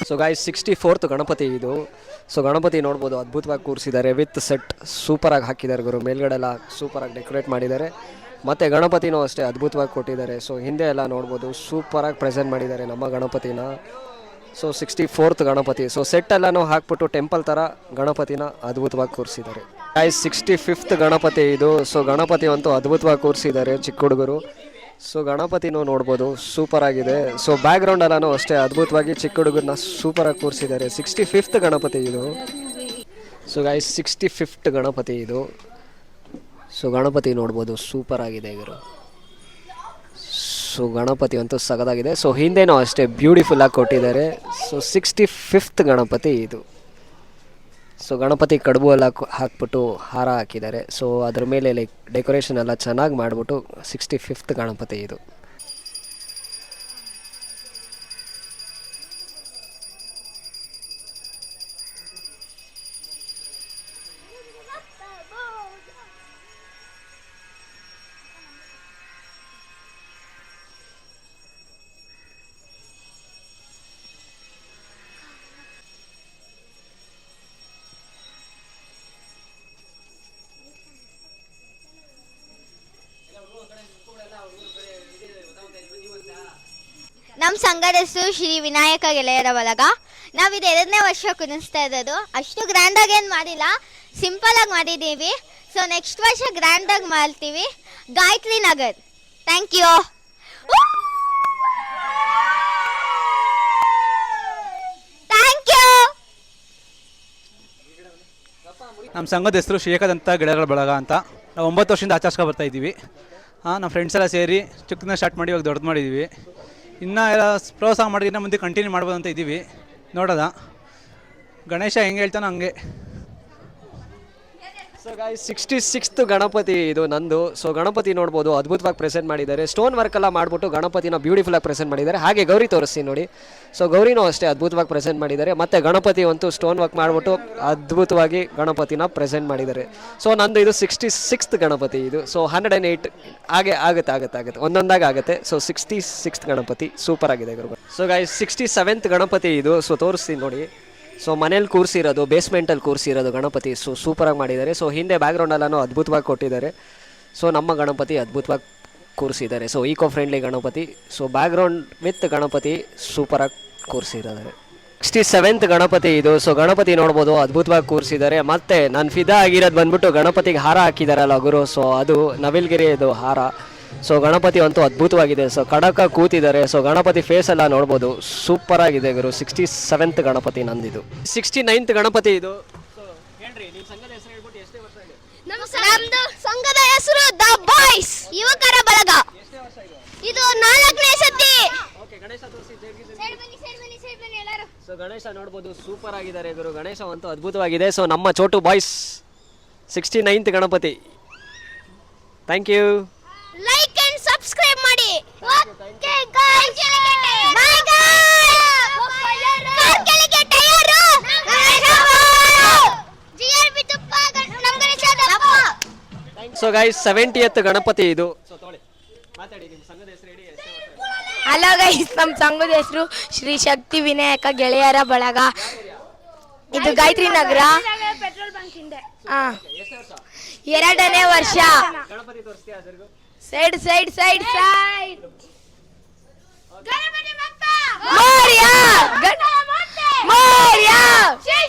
ಸೊ ಗಾಯ್ಸ್ 64th ಗಣಪತಿ ಇದು. ಸೊ ಗಣಪತಿ ನೋಡ್ಬೋದು ಅದ್ಭುತವಾಗಿ ಕೂರಿಸಿದ್ದಾರೆ. ವಿತ್ ಸೆಟ್ ಸೂಪರಾಗಿ ಹಾಕಿದ್ದಾರೆ ಗುರು. ಮೇಲ್ಗಡೆ ಎಲ್ಲ ಸೂಪರಾಗಿ ಡೆಕೋರೇಟ್ ಮಾಡಿದ್ದಾರೆ. ಮತ್ತು ಗಣಪತಿನೂ ಅಷ್ಟೇ ಅದ್ಭುತವಾಗಿ ಕೊಟ್ಟಿದ್ದಾರೆ. ಸೊ ಹಿಂದೆ ಎಲ್ಲ ನೋಡ್ಬೋದು ಸೂಪರಾಗಿ ಪ್ರೆಸೆಂಟ್ ಮಾಡಿದ್ದಾರೆ ನಮ್ಮ ಗಣಪತಿನ. So 64th Ganapati. So set ಎಲ್ಲನೂ ಹಾಕ್ಬಿಟ್ಟು ಟೆಂಪಲ್ ಥರ ಗಣಪತಿನ ಅದ್ಭುತವಾಗಿ ಕೂರಿಸಿದ್ದಾರೆ. ಗಾಯ್ಸ್ 65th ಗಣಪತಿ ಇದು. ಸೊ ಗಣಪತಿ ಅಂತೂ ಅದ್ಭುತವಾಗಿ ಕೂರಿಸಿದ್ದಾರೆ ಚಿಕ್ಕ ಹುಡುಗರು. ಸೊ ಗಣಪತಿನೂ ನೋಡ್ಬೋದು ಸೂಪರಾಗಿದೆ. ಸೊ ಬ್ಯಾಕ್ಗ್ರೌಂಡ್ ಎಲ್ಲನೂ ಅಷ್ಟೇ ಅದ್ಭುತವಾಗಿ ಚಿಕ್ಕ ಹುಡುಗರನ್ನ ಸೂಪರಾಗಿ ಕೂರಿಸಿದ್ದಾರೆ. 65th ಗಣಪತಿ ಇದು. ಸೊ ಗಾಯ್ಸ್ 65th ಗಣಪತಿ ಇದು. ಸೊ ಗಣಪತಿ ನೋಡ್ಬೋದು ಸೂಪರಾಗಿದೆ ಇವರು. ಸೊ ಗಣಪತಿ ಅಂತೂ ಸಗದಾಗಿದೆ. ಸೊ ಹಿಂದೆನೂ ಅಷ್ಟೇ ಬ್ಯೂಟಿಫುಲ್ಲಾಗಿ ಕೊಟ್ಟಿದ್ದಾರೆ. ಸೊ 65th ಗಣಪತಿ ಇದು. ಸೊ ಗಣಪತಿ ಕಡುಬು ಎಲ್ಲ ಹಾಕ್ಬಿಟ್ಟು ಹಾರ ಹಾಕಿದ್ದಾರೆ. ಸೊ ಅದ್ರ ಮೇಲೆ ಡೆಕೋರೇಷನ್ ಎಲ್ಲ ಚೆನ್ನಾಗಿ ಮಾಡಿಬಿಟ್ಟು 65th ಗಣಪತಿ ಇದು. ನಮ್ಮ ಸಂಘದ ಹೆಸರು ಶ್ರೀ ವಿನಾಯಕ ಗೆಳೆಯರ ಬಳಗ. ನಾವಿದು 2ನೇ ವರ್ಷ ಕುಣಿಸ್ತಾ ಇರೋದು. ಅಷ್ಟು ಗ್ರ್ಯಾಂಡಾಗಿ ಏನು ಮಾಡಿಲ್ಲ, ಸಿಂಪಲಾಗಿ ಮಾಡಿದ್ದೀವಿ. ಸೊ ನೆಕ್ಸ್ಟ್ ವರ್ಷ ಗ್ರ್ಯಾಂಡಾಗಿ ಮಾಡ್ತೀವಿ. Gayatri Nagar. Thank you. Thank you. ನಮ್ಮ ಸಂಘದ ಹೆಸರು ಶ್ರೀಕಾಂತ ಗೆಳೆಯರ ಬಳಗ ಅಂತ. ನಾವು 9 ವರ್ಷದಿಂದ ಆಚರಿಸ್ಕೊ ಬರ್ತಾ ಇದ್ದೀವಿ. ನಮ್ಮ ಫ್ರೆಂಡ್ಸ್ ಎಲ್ಲ ಸೇರಿ ಚಿಕ್ಕನ ಸ್ಟಾರ್ಟ್ ಮಾಡಿ ಇವಾಗ ದೊಡ್ಡದು ಮಾಡಿದ್ದೀವಿ. ಇನ್ನೂ ಎಲ್ಲ ಪ್ರೋತ್ಸಾಹ ಮಾಡಿದ್ರೆ ಮುಂದೆ ಕಂಟಿನ್ಯೂ ಮಾಡ್ಬೋದು ಅಂತ ಇದ್ದೀವಿ. ನೋಡೋದ ಗಣೇಶ ಹೆಂಗೆ ಹೇಳ್ತಾನೋ ಹಂಗೆ. ಸೊ ಗಾಯ್ಸ್ 66th ಗಣಪತಿ ಇದು ನಂದು. ಸೊ ಗಣಪತಿ ನೋಡ್ಬೋದು ಅದ್ಭುತವಾಗಿ ಪ್ರೆಸೆಂಟ್ ಮಾಡಿದ್ದಾರೆ. ಸ್ಟೋನ್ ವರ್ಕ್ ಎಲ್ಲ ಮಾಡಿಬಿಟ್ಟು ಗಣಪತಿನ ಬ್ಯೂಟಿಫುಲ್ ಆಗಿ ಪ್ರೆಸೆಂಟ್ ಮಾಡಿದ್ದಾರೆ. ಹಾಗೆ ಗೌರಿ ತೋರಿಸ್ತೀನಿ ನೋಡಿ. ಸೊ ಗೌರಿನೂ ಅಷ್ಟೇ ಅದ್ಭುತವಾಗಿ ಪ್ರೆಸೆಂಟ್ ಮಾಡಿದ್ದಾರೆ. ಮತ್ತು ಗಣಪತಿ ಅಂತೂ ಸ್ಟೋನ್ ವರ್ಕ್ ಮಾಡಿಬಿಟ್ಟು ಅದ್ಭುತವಾಗಿ ಗಣಪತಿನ ಪ್ರೆಸೆಂಟ್ ಮಾಡಿದ್ದಾರೆ. ಸೊ ನಂದು ಇದು 66th ಗಣಪತಿ ಇದು. ಸೊ 108 ಹಾಗೆ ಆಗುತ್ತೆ ಒಂದೊಂದಾಗಿ ಆಗುತ್ತೆ. ಸೊ 66th ಗಣಪತಿ ಸೂಪರ್ ಆಗಿದೆ ಗುರು. ಸೊ ಗಾಯ್ಸ್ 67th ಗಣಪತಿ ಇದು. ಸೊ ತೋರಿಸ್ತೀನಿ ನೋಡಿ. ಸೊ ಮನೇಲಿ ಕೂರಿಸಿರೋದು, ಬೇಸ್ಮೆಂಟಲ್ಲಿ ಕೂರಿಸಿರೋದು ಗಣಪತಿ. ಸೊ ಸೂಪರಾಗಿ ಮಾಡಿದ್ದಾರೆ. ಸೊ ಹಿಂದೆ ಬ್ಯಾಕ್ಗ್ರೌಂಡೆಲ್ಲನೂ ಅದ್ಭುತವಾಗಿ ಕೊಟ್ಟಿದ್ದಾರೆ. ಸೊ ನಮ್ಮ ಗಣಪತಿ ಅದ್ಭುತವಾಗಿ ಕೂರಿಸಿದ್ದಾರೆ. So eco friendly Ganapati. So background with Ganapati ಸೂಪರಾಗಿ ಕೂರಿಸಿದ್ದಾರೆ. 67th ಗಣಪತಿ ಇದು. ಸೊ ಗಣಪತಿ ನೋಡ್ಬೋದು ಅದ್ಭುತವಾಗಿ ಕೂರಿಸಿದ್ದಾರೆ. ಮತ್ತು ನಾನು ಫಿದಾ ಆಗಿರೋದು ಬಂದ್ಬಿಟ್ಟು ಗಣಪತಿಗೆ ಹಾರ ಹಾಕಿದಾರಲ್ಲ ಗುರು. ಸೊ ಅದು ನವಿಲ್ಗಿರಿ ಇದು ಹಾರ. ಸೊ ಗಣಪತಿ ಅಂತೂ ಅದ್ಭುತವಾಗಿದೆ. ಸೊ ಕಡಕ ಕೂತಿದ್ದಾರೆ. ಸೊ ಗಣಪತಿ ಫೇಸ್ ಎಲ್ಲ ನೋಡ್ಬೋದು ಸೂಪರ್ ಆಗಿದೆ ಗುರು. 67th ಗಣಪತಿ ನಂದಿದು. 69th ಗಣಪತಿ ಇದು. ನಮ್ದು ಸಂಘದ ಹೆಸರು ದ ಬಾಯ್ಸ್ ಯುವಕರ ಬಳಗ. ಇದು 4ನೇ ಸತಿ. ಸೊ ಗಣೇಶ ನೋಡ್ಬೋದು ಸೂಪರ್ ಆಗಿದ್ದಾರೆ ಗುರು. ಗಣೇಶ ಅಂತೂ ಅದ್ಭುತವಾಗಿದೆ. ಸೊ ನಮ್ಮ ಚೋಟು boys 69th Ganapati. Thank you. Like and subscribe ಮಾಡಿ. Okay guys, bye guys. So guys 70th Ganapati ಇದು. ಸೊ ತೊಳಿ ಮಾತಾಡಿ, ನಿಮ್ಮ ಸಂಘದ ಹೆಸರು ಹೇಳಿ. ಹಲೋ ಗೈಸ್, ನಮ್ಮ ಸಂಘದ ಹೆಸರು ಶ್ರೀ ಶಕ್ತಿ ವಿನಾಯಕ ಗೆಳೆಯರ ಬಳಗ. ಇದು ಗಾಯತ್ರಿ ನಗರ. ಹಾಂ, 2ನೇ ವರ್ಷ. ಗಣಪತಿ ತೋರಿಸ್ತೀಯಾ ಅದರಿಗೂ? Side side side side. Morya Morya ಜೈ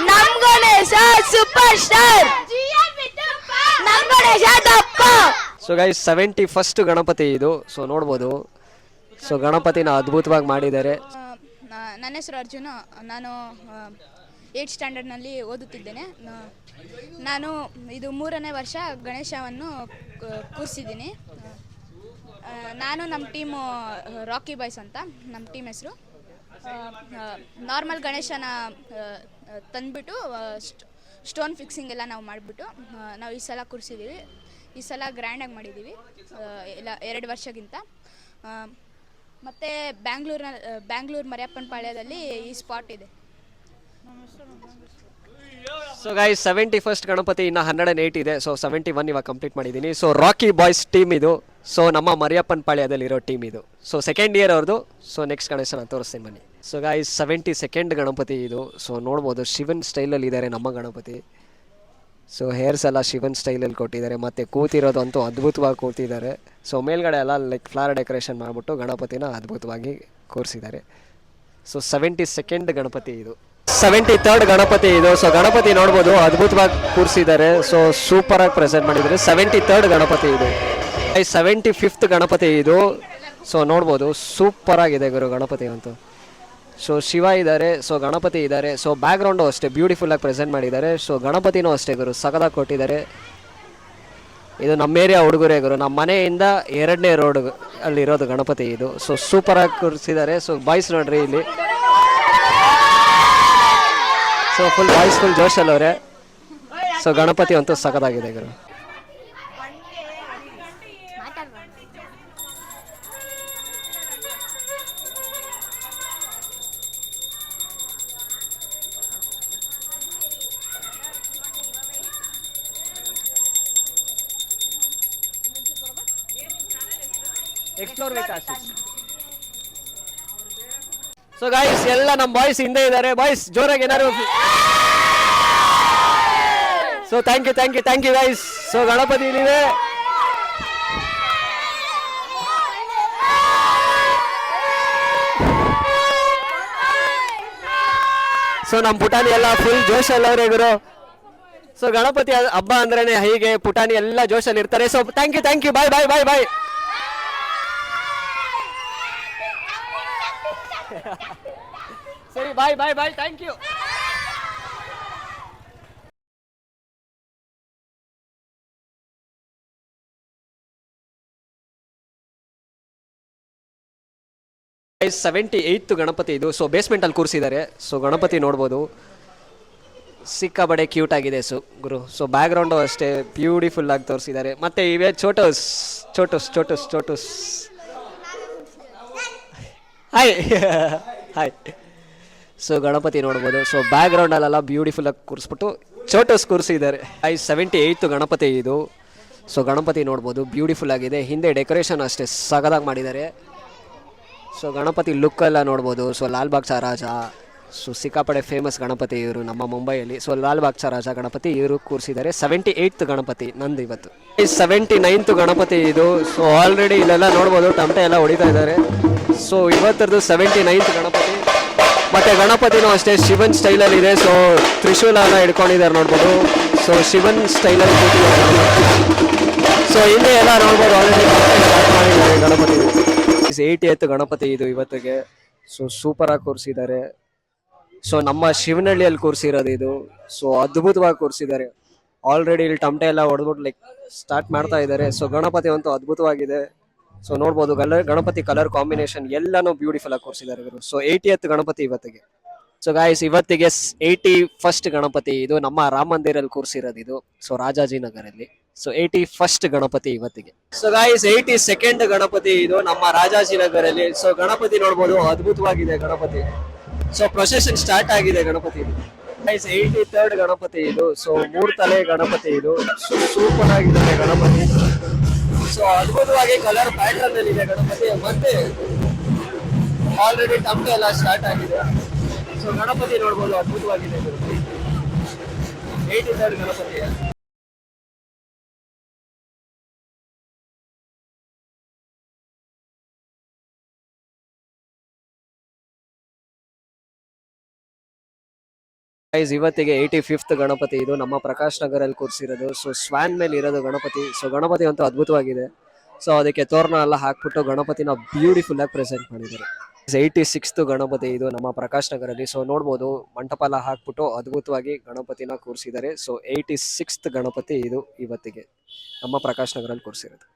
ನಮ್ ಗಣೇಶ ಸೂಪರ್ ಸ್ಟಾರ್. ನಮ್ ಗಣೇಶ ದಪ್ಪ. ಸೊ ಗೈಸ್ 71st ಗಣಪತಿ ಇದು. ಸೊ ನೋಡ್ಬೋದು. ಸೊ ಗಣಪತಿನ ಅದ್ಭುತವಾಗಿ ಮಾಡಿದ್ದಾರೆ. ನನ್ನ ಹೆಸರು ಅರ್ಜುನ. ನಾನು 8th ಸ್ಟ್ಯಾಂಡರ್ಡ್ನಲ್ಲಿ ಓದುತ್ತಿದ್ದೇನೆ. ನಾನು ಇದು 3ನೇ ವರ್ಷ ಗಣೇಶವನ್ನು ಕೂರಿಸಿದ್ದೀನಿ. ನಾನು ನಮ್ಮ ಟೀಮು ರಾಕಿ ಬಾಯ್ಸ್ ಅಂತ ನಮ್ಮ ಟೀಮ್ ಹೆಸರು. ನಾರ್ಮಲ್ ಗಣೇಶನ ತಂದುಬಿಟ್ಟು ಸ್ಟೋನ್ ಫಿಕ್ಸಿಂಗ್ ಎಲ್ಲ ನಾವು ಮಾಡಿಬಿಟ್ಟು ನಾವು ಈ ಸಲ ಕೂರಿಸಿದ್ದೀವಿ. ಈ ಸಲ ಗ್ರ್ಯಾಂಡಾಗಿ ಮಾಡಿದ್ದೀವಿ ಎಲ್ಲ 2 ವರ್ಷಕ್ಕಿಂತ. ಮತ್ತು ಬ್ಯಾಂಗ್ಳೂರು ಮರಿಯಪ್ಪನ ಪಾಳ್ಯದಲ್ಲಿ ಈ ಸ್ಪಾಟ್ ಇದೆ. ಸೊ ಗೈಸ್ 71st ಗಣಪತಿ ಇನ್ನು 108 ಇದೆ. ಸೊ 71 ಇವಾಗ ಕಂಪ್ಲೀಟ್ ಮಾಡಿದ್ದೀನಿ. ಸೊ ರಾಕಿ ಬಾಯ್ಸ್ ಟೀಮ್ ಇದು. ಸೊ ನಮ್ಮ ಮರಿಯಪ್ಪನ ಪಾಳ್ಯದಲ್ಲಿರೋ ಟೀಮ್ ಇದು. ಸೊ ಸೆಕೆಂಡ್ ಇಯರ್ ಅವ್ರದ್ದು. ಸೊ ನೆಕ್ಸ್ಟ್ ಗಣೇಶನ ತೋರಿಸ್ತೀನಿ ಬನ್ನಿ. ಸೊ ಗೈಸ್ 72nd ಗಣಪತಿ ಇದು. ಸೊ ನೋಡ್ಬೋದು ಶಿವನ್ ಸ್ಟೈಲಲ್ಲಿ ಇದ್ದಾರೆ ನಮ್ಮ ಗಣಪತಿ. ಸೊ ಹೇರ್ಸ್ ಎಲ್ಲ ಶಿವನ್ ಸ್ಟೈಲಲ್ಲಿ ಕೊಟ್ಟಿದ್ದಾರೆ. ಮತ್ತು ಕೂತಿರೋದು ಅಂತೂ ಅದ್ಭುತವಾಗಿ ಕೂತಿದ್ದಾರೆ. ಸೊ ಮೇಲ್ಗಡೆ ಎಲ್ಲ ಲೈಕ್ ಫ್ಲವರ್ ಡೆಕೋರೇಷನ್ ಮಾಡಿಬಿಟ್ಟು ಗಣಪತಿನ ಅದ್ಭುತವಾಗಿ ಕೂರಿಸಿದ್ದಾರೆ. ಸೊ 72nd ಗಣಪತಿ ಇದು. 73rd ಗಣಪತಿ ಇದು. ಸೊ ಗಣಪತಿ ನೋಡ್ಬೋದು ಅದ್ಭುತವಾಗಿ ಕೂರಿಸಿದ್ದಾರೆ. ಸೊ ಸೂಪರಾಗಿ ಪ್ರೆಸೆಂಟ್ ಮಾಡಿದ್ದಾರೆ. 73rd ಗಣಪತಿ ಇದು. 75th ಗಣಪತಿ ಇದು. ಸೊ ನೋಡ್ಬೋದು ಸೂಪರ್ ಆಗಿದೆ ಗುರು ಗಣಪತಿ ಅಂತೂ. ಸೊ ಶಿವ ಇದ್ದಾರೆ. ಸೊ ಗಣಪತಿ ಇದ್ದಾರೆ. ಸೊ ಬ್ಯಾಕ್ಗ್ರೌಂಡು ಅಷ್ಟೇ ಬ್ಯೂಟಿಫುಲ್ಲಾಗಿ ಪ್ರೆಸೆಂಟ್ ಮಾಡಿದ್ದಾರೆ. ಸೊ ಗಣಪತಿನೂ ಅಷ್ಟೇ ಗುರು ಸಖತ್ತಾಗಿ ಕೊಟ್ಟಿದ್ದಾರೆ. ಇದು ನಮ್ಮ ಏರಿಯಾ ಹುಡುಗರೇ ಗುರು. ನಮ್ಮ ಮನೆಯಿಂದ 2ನೇ ರೋಡ್ ಅಲ್ಲಿರೋದು ಗಣಪತಿ ಇದು. ಸೊ ಸೂಪರಾಗಿ ಕೂರಿಸಿದ್ದಾರೆ. ಸೊ ಬಾಯ್ಸ್ ನೋಡ್ರಿ ಇಲ್ಲಿ. ಸೊ ಫುಲ್ ಬಾಯ್ಸ್ ಫುಲ್ ಜೋಶಲ್ಲವ್ರೆ. ಸೊ ಗಣಪತಿ ಅಂತೂ ಸಖತ್ತಾಗಿದೆ ಗುರು. ಎಕ್ಸ್ಪ್ಲೋರ್ ಸೊ ಗೈಸ್ ಎಲ್ಲ ನಮ್ಮ ಬಾಯ್ಸ್ ಹಿಂದೆ ಇದ್ದಾರೆ. ಬಾಯ್ಸ್ ಜೋರಾಗಿ ಏನಾರು. So thank you guys. So Ganapati ಇಲ್ಲಿದೆ. ಸೊ ನಮ್ಮ ಪುಟಾಣಿ ಎಲ್ಲ ಫುಲ್ ಜೋಶಲ್ಲವ್ರೆ ಗುರು. ಸೊ ಗಣಪತಿ ಹಬ್ಬ ಅಂದ್ರೇನೆ ಹೀಗೆ ಪುಟಾಣಿ ಎಲ್ಲ ಜೋಶಲ್ಲಿ ಇರ್ತಾರೆ. So thank you bye bye bye bye. ಸರಿ bye bye bye thank you. 78th Ganapati ಇದು. ಸೊ ಬೇಸ್ಮೆಂಟಲ್ಲಿ ಕೂರಿಸಿದ್ದಾರೆ. ಸೊ ಗಣಪತಿ ನೋಡ್ಬೋದು, ಸಿಕ್ಕಾಬಡೆ ಕ್ಯೂಟ್ ಆಗಿದೆ ಗುರು. ಸೊ ಬ್ಯಾಕ್ಗ್ರೌಂಡು ಅಷ್ಟೇ ಬ್ಯೂಟಿಫುಲ್ ಆಗಿ ತೋರಿಸಿದ್ದಾರೆ. ಮತ್ತು ಇವೇ ಚೋಟೋಸ್ ಹಾಯ್ ಹಾಯ್. ಸೊ ಗಣಪತಿ ನೋಡ್ಬೋದು. ಸೊ ಬ್ಯಾಕ್ಗ್ರೌಂಡಲ್ಲೆಲ್ಲ ಬ್ಯೂಟಿಫುಲ್ಲಾಗಿ ಕೂರಿಸ್ಬಿಟ್ಟು ಚೋಟೋಸ್ ಕೂರಿಸಿದ್ದಾರೆ. 78th ಗಣಪತಿ ಇದು. ಸೊ ಗಣಪತಿ ನೋಡ್ಬೋದು, ಬ್ಯೂಟಿಫುಲ್ ಆಗಿದೆ. ಹಿಂದೆ ಡೆಕೋರೇಷನ್ ಅಷ್ಟೇ ಸಗದಾಗಿ ಮಾಡಿದ್ದಾರೆ. ಸೊ ಗಣಪತಿ ಲುಕ್ ಎಲ್ಲ ನೋಡ್ಬೋದು. ಸೊ ಲಾಲ್ಬಾಗ್ ಚಾ ರಾಜ, ಸೊ ಸಿಕ್ಕಾಪಡೆ ಫೇಮಸ್ ಗಣಪತಿ ಇವರು ನಮ್ಮ ಮುಂಬೈಯಲ್ಲಿ. ಸೊ ಲಾಲ್ಬಾಗ್ ಚಾ ರಾಜ ಗಣಪತಿ ಇವರು ಕೂರಿಸಿದ್ದಾರೆ. 78th ಗಣಪತಿ ನಂದು ಇವತ್ತು. 79th ಗಣಪತಿ ಇದು. ಸೊ ಆಲ್ರೆಡಿ ಇಲ್ಲೆಲ್ಲ ನೋಡ್ಬೋದು ಟಮಟೆ ಎಲ್ಲ ಹೊಡಿತಾ ಇದ್ದಾರೆ. ಸೊ ಇವತ್ತರದ್ದು 79th ಗಣಪತಿ. ಮತ್ತು ಗಣಪತಿನೂ ಅಷ್ಟೇ ಶಿವನ್ ಸ್ಟೈಲಲ್ಲಿ ಇದೆ. ಸೊ ತ್ರಿಶೂಲ ಎಲ್ಲ ಹಿಡ್ಕೊಂಡಿದ್ದಾರೆ ನೋಡ್ಬೋದು. ಸೊ ಶಿವನ್ ಸ್ಟೈಲಲ್ಲಿ ಕೂತಿದ್ದಾರೆ. ಸೊ ಹಿಂದೆ ಎಲ್ಲ ನೋಡ್ಬೋದು ಆಲ್ರೆಡಿ ಸ್ಟಾರ್ಟ್ ಮಾಡಿದ್ದಾರೆ ಗಣಪತಿ. 80th ಗಣಪತಿ ಇದು ಇವತ್ತಿಗೆ. ಸೊ ಸೂಪರಾಗಿ ಕೂರಿಸಿದ್ದಾರೆ. ಸೊ ನಮ್ಮ ಶಿವನಹಳ್ಳಿಯಲ್ಲಿ ಕೂರಿಸಿರೋದು ಇದು. ಸೊ ಅದ್ಭುತವಾಗಿ ಕೂರಿಸಿದ್ದಾರೆ. ಆಲ್ರೆಡಿ ಇಲ್ಲಿ ಟಮಟೆ ಎಲ್ಲ ಹೊಡೆದ್ಬಿಟ್ಟು ಲೈಕ್ ಸ್ಟಾರ್ಟ್ ಮಾಡ್ತಾ ಇದ್ದಾರೆ. ಸೊ ಗಣಪತಿ ಅಂತೂ ಅದ್ಭುತವಾಗಿದೆ. ಸೊ ನೋಡ್ಬೋದು ಗಣಪತಿ ಕಲರ್ ಕಾಂಬಿನೇಷನ್ ಎಲ್ಲಾನು ಬ್ಯೂಟಿಫುಲ್ ಆಗಿ ಕೂರಿಸಿದ್ದಾರೆ ಇವರು. ಸೊ 80th ಗಣಪತಿ ಇವತ್ತಿಗೆ. ಸೊ ಗಾಯ್ಸ್ ಇವತ್ತಿಗೆ 81st ಗಣಪತಿ ಇದು ನಮ್ಮ ರಾಮ ಮಂದಿರಲ್ಲಿ ಕೂರಿಸಿರೋದು ಇದು. ಸೊ ರಾಜಾಜಿನಗರಲ್ಲಿ. ಸೊ 81st ಗಣಪತಿ ಇವತ್ತಿಗೆ. ಸೊ ಗಾಯ್ಸ್ 82nd ಗಣಪತಿ ಇದು ನಮ್ಮ ರಾಜಾಜಿನಗರಲ್ಲಿ. ಸೊ ಗಣಪತಿ ನೋಡ್ಬೋದು, ಅದ್ಭುತವಾಗಿದೆ ಗಣಪತಿ. ಸೊ ಪ್ರೊಸೆಷನ್ ಸ್ಟಾರ್ಟ್ ಆಗಿದೆ ಗಣಪತಿ. ಗೈಸ್ 83rd ಗಣಪತಿ ಇದು. ಸೊ 3 ತಲೆ ಗಣಪತಿ ಇದು. ಸೊ ಸೂಪರ್ ಆಗಿದೆ ಗಣಪತಿ. ಸೊ ಅದ್ಭುತವಾಗಿ ಕಲರ್ ಪ್ಯಾಟರ್ನ್ ಅಲ್ಲಿ ಇದೆ ಗಣಪತಿ. ಮತ್ತೆ ಆಲ್ರೆಡಿ ಟಮಟೆ ಎಲ್ಲ ಸ್ಟಾರ್ಟ್ ಆಗಿದೆ. ಸೊ ಗಣಪತಿ ನೋಡ್ಬೋದು, ಅದ್ಭುತವಾಗಿದೆ 83rd ಗಣಪತಿ. ಗೈಸ್ ಇವತ್ತಿಗೆ 85th ಗಣಪತಿ ಇದು ನಮ್ಮ ಪ್ರಕಾಶ್ ನಗರಲ್ಲಿ ಕೂರಿಸಿರೋದು. ಸೊ ಸ್ವಾನ್ ಮೇಲೆ ಇರೋದು ಗಣಪತಿ. ಸೊ ಗಣಪತಿ ಅಂತೂ ಅದ್ಭುತವಾಗಿದೆ. ಸೊ ಅದಕ್ಕೆ ತೋರಣ ಎಲ್ಲ ಹಾಕ್ಬಿಟ್ಟು ಗಣಪತಿನ ಬ್ಯೂಟಿಫುಲ್ ಆಗಿ ಪ್ರೆಸೆಂಟ್ ಮಾಡಿದ್ದಾರೆ. 86th ಗಣಪತಿ ಇದು ನಮ್ಮ ಪ್ರಕಾಶ್ ನಗರಲ್ಲಿ. ಸೊ ನೋಡ್ಬೋದು ಮಂಟಪ ಎಲ್ಲ ಹಾಕ್ಬಿಟ್ಟು ಅದ್ಭುತವಾಗಿ ಗಣಪತಿನ ಕೂರಿಸಿದ್ದಾರೆ. ಸೊ 86th ಗಣಪತಿ ಇದು ಇವತ್ತಿಗೆ ನಮ್ಮ ಪ್ರಕಾಶ್ ನಗರಲ್ಲಿ ಕೂರಿಸಿರೋದು.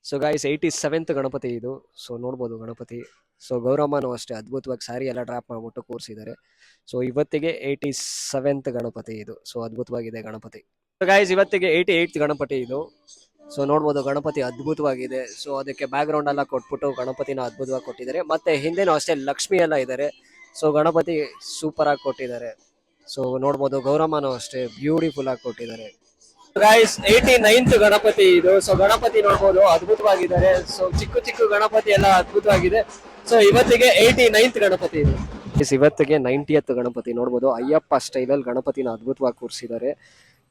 ಸೊ ಗೈಸ್ 87th ಗಣಪತಿ ಇದು. ಸೊ ನೋಡ್ಬೋದು ಗಣಪತಿ. ಸೊ ಗೌರಮ್ಮನೂ ಅಷ್ಟೇ ಅದ್ಭುತವಾಗಿ ಸ್ಯಾರಿ ಎಲ್ಲ ಡ್ರಾಪ್ ಮಾಡ್ಬಿಟ್ಟು ಕೂರಿಸಿದ್ದಾರೆ. ಸೊ ಇವತ್ತಿಗೆ 87th ಗಣಪತಿ ಇದು. ಸೊ ಅದ್ಭುತವಾಗಿದೆ ಗಣಪತಿ. ಸೊ ಗೈಸ್ ಇವತ್ತಿಗೆ 88th ಗಣಪತಿ ಇದು. ಸೊ ನೋಡ್ಬೋದು ಗಣಪತಿ ಅದ್ಭುತವಾಗಿದೆ. ಸೊ ಅದಕ್ಕೆ ಬ್ಯಾಕ್ ಗ್ರೌಂಡ್ ಎಲ್ಲ ಕೊಟ್ಬಿಟ್ಟು ಗಣಪತಿನ ಅದ್ಭುತವಾಗಿ ಕೊಟ್ಟಿದ್ದಾರೆ. ಮತ್ತೆ ಹಿಂದೆನೂ ಅಷ್ಟೇ ಲಕ್ಷ್ಮಿ ಎಲ್ಲ ಇದ್ದಾರೆ. ಸೊ ಗಣಪತಿ ಸೂಪರ್ ಆಗಿ ಕೊಟ್ಟಿದ್ದಾರೆ. ಸೊ ನೋಡ್ಬೋದು ಗೌರಮ್ಮನೂ ಅಷ್ಟೇ ಬ್ಯೂಟಿಫುಲ್ ಆಗಿ ಕೊಟ್ಟಿದ್ದಾರೆ. ಗೈಸ್ 89th ಗಣಪತಿ ಇದು. ಸೊ ಗಣಪತಿ ನೋಡ್ಬೋದು ಅದ್ಭುತವಾಗಿದ್ದಾರೆ. ಸೊ ಚಿಕ್ಕ ಗಣಪತಿ ಎಲ್ಲ ಅದ್ಭುತವಾಗಿದೆ. ಸೊ ಇವತ್ತಿಗೆ 89th ಗಣಪತಿ ಇದು. ಇವತ್ತಿಗೆ 90th ಗಣಪತಿ ನೋಡ್ಬೋದು ಅಯ್ಯಪ್ಪ ಸ್ಟೈಲಲ್ಲಿ ಗಣಪತಿನ ಅದ್ಭುತವಾಗಿ ಕೂರಿಸಿದ್ದಾರೆ.